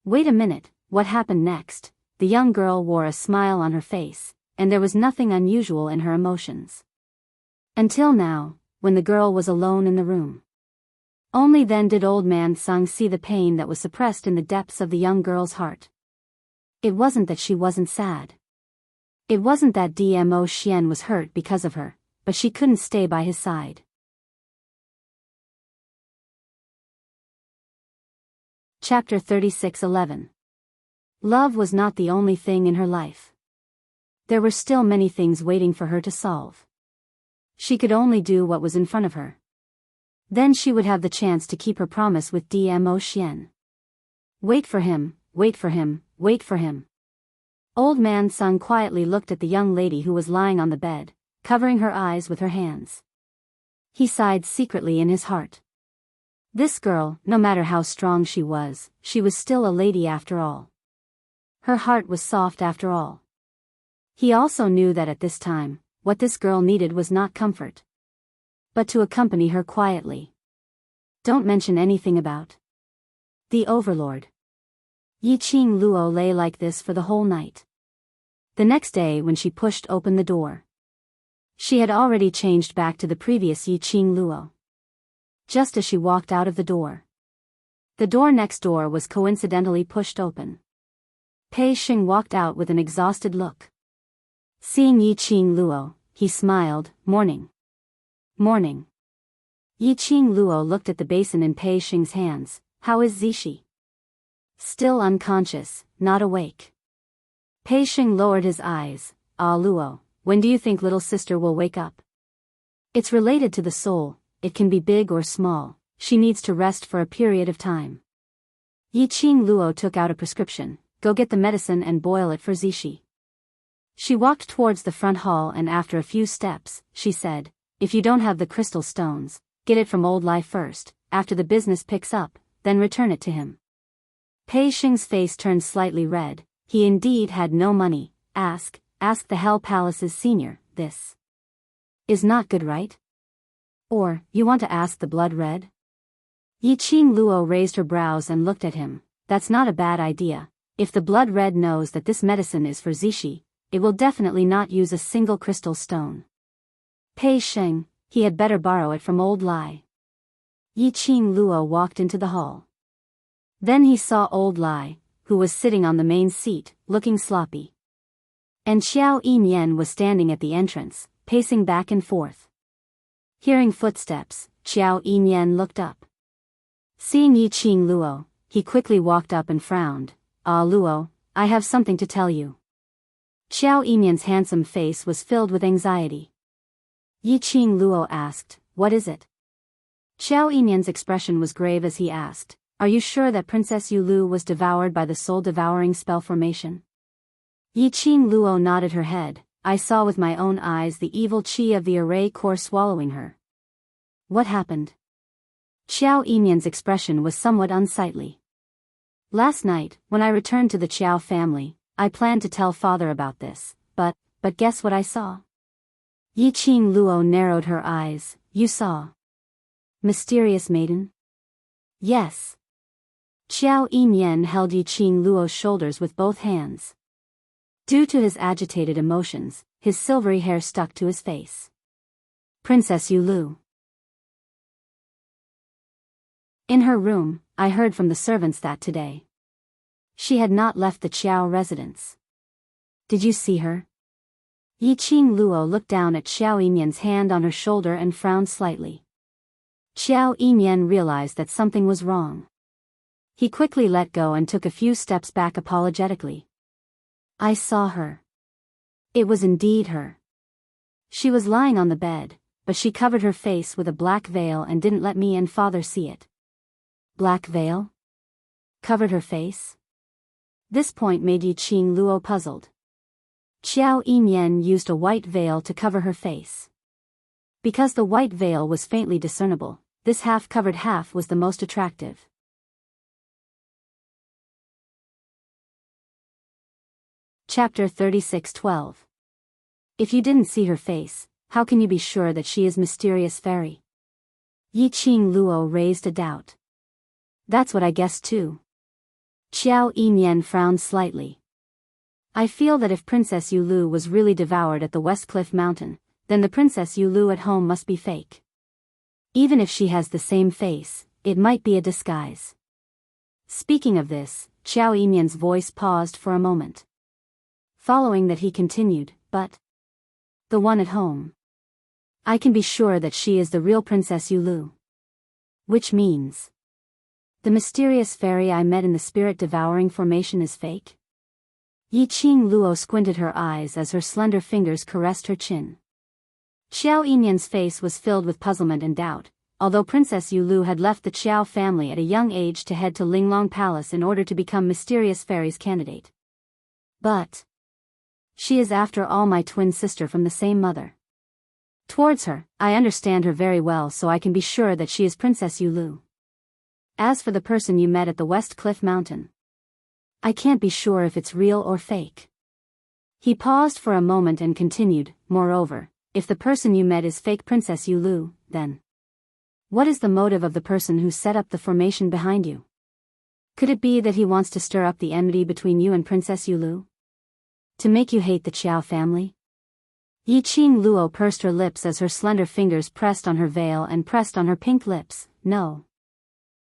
Wait a minute, what happened next? The young girl wore a smile on her face, and there was nothing unusual in her emotions. Until now, when the girl was alone in the room. Only then did old man Sung see the pain that was suppressed in the depths of the young girl's heart. It wasn't that she wasn't sad. It wasn't that Dmo Xian was hurt because of her, but she couldn't stay by his side. Chapter 36:11. Love was not the only thing in her life. There were still many things waiting for her to solve. She could only do what was in front of her. Then she would have the chance to keep her promise with Dmo Xian. Wait for him, wait for him, wait for him. Old man Sung quietly looked at the young lady who was lying on the bed, covering her eyes with her hands. He sighed secretly in his heart. This girl, no matter how strong she was still a lady after all. Her heart was soft after all. He also knew that at this time, what this girl needed was not comfort, but to accompany her quietly. Don't mention anything about the overlord. Yiqing Luo lay like this for the whole night. The next day when she pushed open the door, she had already changed back to the previous Yiqing Luo. Just as she walked out of the door next door was coincidentally pushed open. Pei Xing walked out with an exhausted look. Seeing Yiqing Luo, he smiled. Morning. Morning. Yiqing Luo looked at the basin in Pei Xing's hands. How is Zishi? Still unconscious, not awake. Pei Xing lowered his eyes. Ah Luo, when do you think little sister will wake up? It's related to the soul, it can be big or small, she needs to rest for a period of time. Yiqing Luo took out a prescription. Go get the medicine and boil it for Zishi. She walked towards the front hall and after a few steps, she said, if you don't have the crystal stones, get it from Old Lai first, after the business picks up, then return it to him. Pei Xing's face turned slightly red. He indeed had no money. Ask the Hell Palace's senior, this is not good, right? Or, you want to ask the Blood Red? Yiqing Luo raised her brows and looked at him. That's not a bad idea. If the Blood Red knows that this medicine is for Zishi, it will definitely not use a single crystal stone. Pei Xing, he had better borrow it from Old Lai. Yiqing Luo walked into the hall. Then he saw Old Lai, who was sitting on the main seat, looking sloppy. And Xiao Yinyan was standing at the entrance, pacing back and forth. Hearing footsteps, Xiao Yinyan looked up. Seeing Yiqing Luo, he quickly walked up and frowned. Ah Luo, I have something to tell you. Xiao Yinyan's handsome face was filled with anxiety. Yiqing Luo asked, what is it? Xiao Yinyan's expression was grave as he asked, are you sure that Princess Yulu was devoured by the soul-devouring spell formation? Yiqing Luo nodded her head. I saw with my own eyes the evil qi of the array core swallowing her. What happened? Xiao Yinyan's expression was somewhat unsightly. Last night, when I returned to the Qiao family, I planned to tell father about this, but guess what I saw? Yiqing Luo narrowed her eyes. You saw? Mysterious maiden? Yes. Xiao Yinyan held Yiqing Luo's shoulders with both hands. Due to his agitated emotions, his silvery hair stuck to his face. Princess Yulu. In her room, I heard from the servants that today she had not left the Qiao residence. Did you see her? Yiqing Luo looked down at Xiao Yinyan's hand on her shoulder and frowned slightly. Xiao Yinyan realized that something was wrong. He quickly let go and took a few steps back apologetically. I saw her. It was indeed her. She was lying on the bed, but she covered her face with a black veil and didn't let me and father see it. Black veil? Covered her face? This point made Yiqing Luo puzzled. Xiao Yinyan used a white veil to cover her face. Because the white veil was faintly discernible, this half-covered half was the most attractive. Chapter 36:12. If you didn't see her face, how can you be sure that she is mysterious fairy? Yiqing Luo raised a doubt. That's what I guessed too. Xiao Yinyan frowned slightly. I feel that if Princess Yulu was really devoured at the West Cliff Mountain, then the Princess Yulu at home must be fake. Even if she has the same face, it might be a disguise. Speaking of this, Xiao Yinyan's voice paused for a moment. Following that he continued, but the one at home. I can be sure that she is the real Princess Yulu. Which means the mysterious fairy I met in the spirit-devouring formation is fake? Yiqing Luo squinted her eyes as her slender fingers caressed her chin. Xiao Yinyan's face was filled with puzzlement and doubt, although Princess Yulu had left the Qiao family at a young age to head to Linglong Palace in order to become Mysterious Fairy's candidate. But she is after all my twin sister from the same mother. Towards her, I understand her very well, so I can be sure that she is Princess Yulu. As for the person you met at the West Cliff Mountain, I can't be sure if it's real or fake. He paused for a moment and continued, moreover, if the person you met is fake Princess Yulu, then what is the motive of the person who set up the formation behind you? Could it be that he wants to stir up the enmity between you and Princess Yulu? To make you hate the Qiao family? Yiqing Luo pursed her lips as her slender fingers pressed on her veil and pressed on her pink lips. No.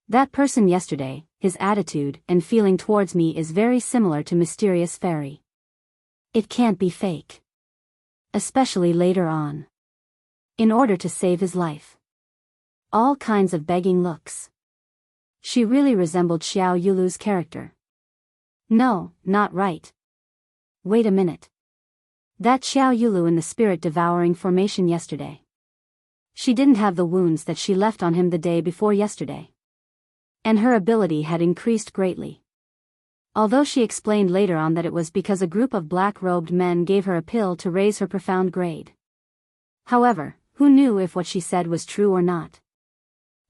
That person yesterday, his attitude and feeling towards me is very similar to Mysterious Fairy. It can't be fake. Especially later on. In order to save his life. All kinds of begging looks. She really resembled Xiao Yulu's character. No, not right. Wait a minute. That Xiao Yulu in the spirit-devouring formation yesterday. She didn't have the wounds that she left on him the day before yesterday. And her ability had increased greatly. Although she explained later on that it was because a group of black-robed men gave her a pill to raise her profound grade. However, who knew if what she said was true or not?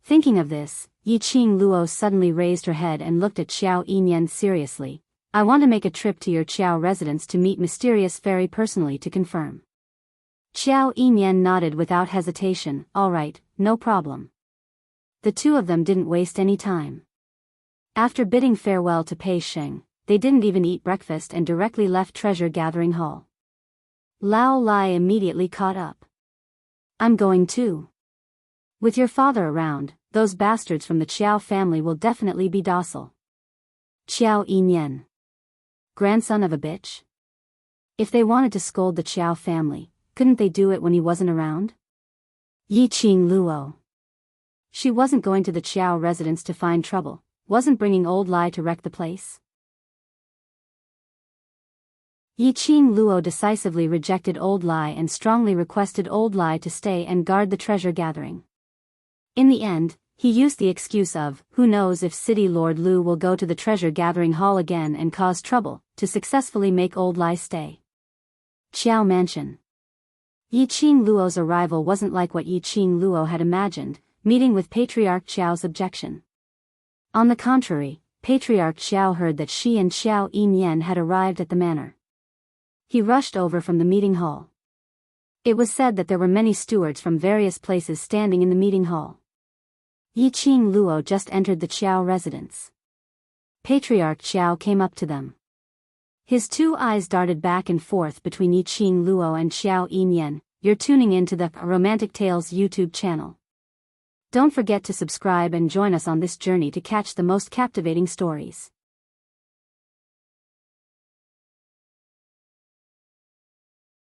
Thinking of this, Yiqing Luo suddenly raised her head and looked at Xiao Yinyan seriously. I want to make a trip to your Qiao residence to meet Mysterious Fairy personally to confirm. Xiao Yinyan nodded without hesitation. All right, no problem. The two of them didn't waste any time. After bidding farewell to Pei Sheng, they didn't even eat breakfast and directly left Treasure Gathering Hall. Lao Lai immediately caught up. I'm going too. With your father around, those bastards from the Qiao family will definitely be docile. Qiao Yinyan. Grandson of a bitch? If they wanted to scold the Qiao family, couldn't they do it when he wasn't around? Yiqing Luo. She wasn't going to the Qiao residence to find trouble, wasn't bringing Old Lai to wreck the place. Yiqing Luo decisively rejected Old Lai and strongly requested Old Lai to stay and guard the treasure gathering. In the end, he used the excuse of, who knows if City Lord Lu will go to the treasure gathering hall again and cause trouble, to successfully make Old Lai stay. Qiao Mansion. Yiqing Luo's arrival wasn't like what Yiqing Luo had imagined, meeting with Patriarch Qiao's objection. On the contrary, Patriarch Qiao heard that she and Xiao Yinyan had arrived at the manor. He rushed over from the meeting hall. It was said that there were many stewards from various places standing in the meeting hall. Yiqing Luo just entered the Qiao residence. Patriarch Qiao came up to them. His two eyes darted back and forth between Yiqing Luo and Xiao Yinyan. You're tuning into the Romantic Tales YouTube channel. Don't forget to subscribe and join us on this journey to catch the most captivating stories.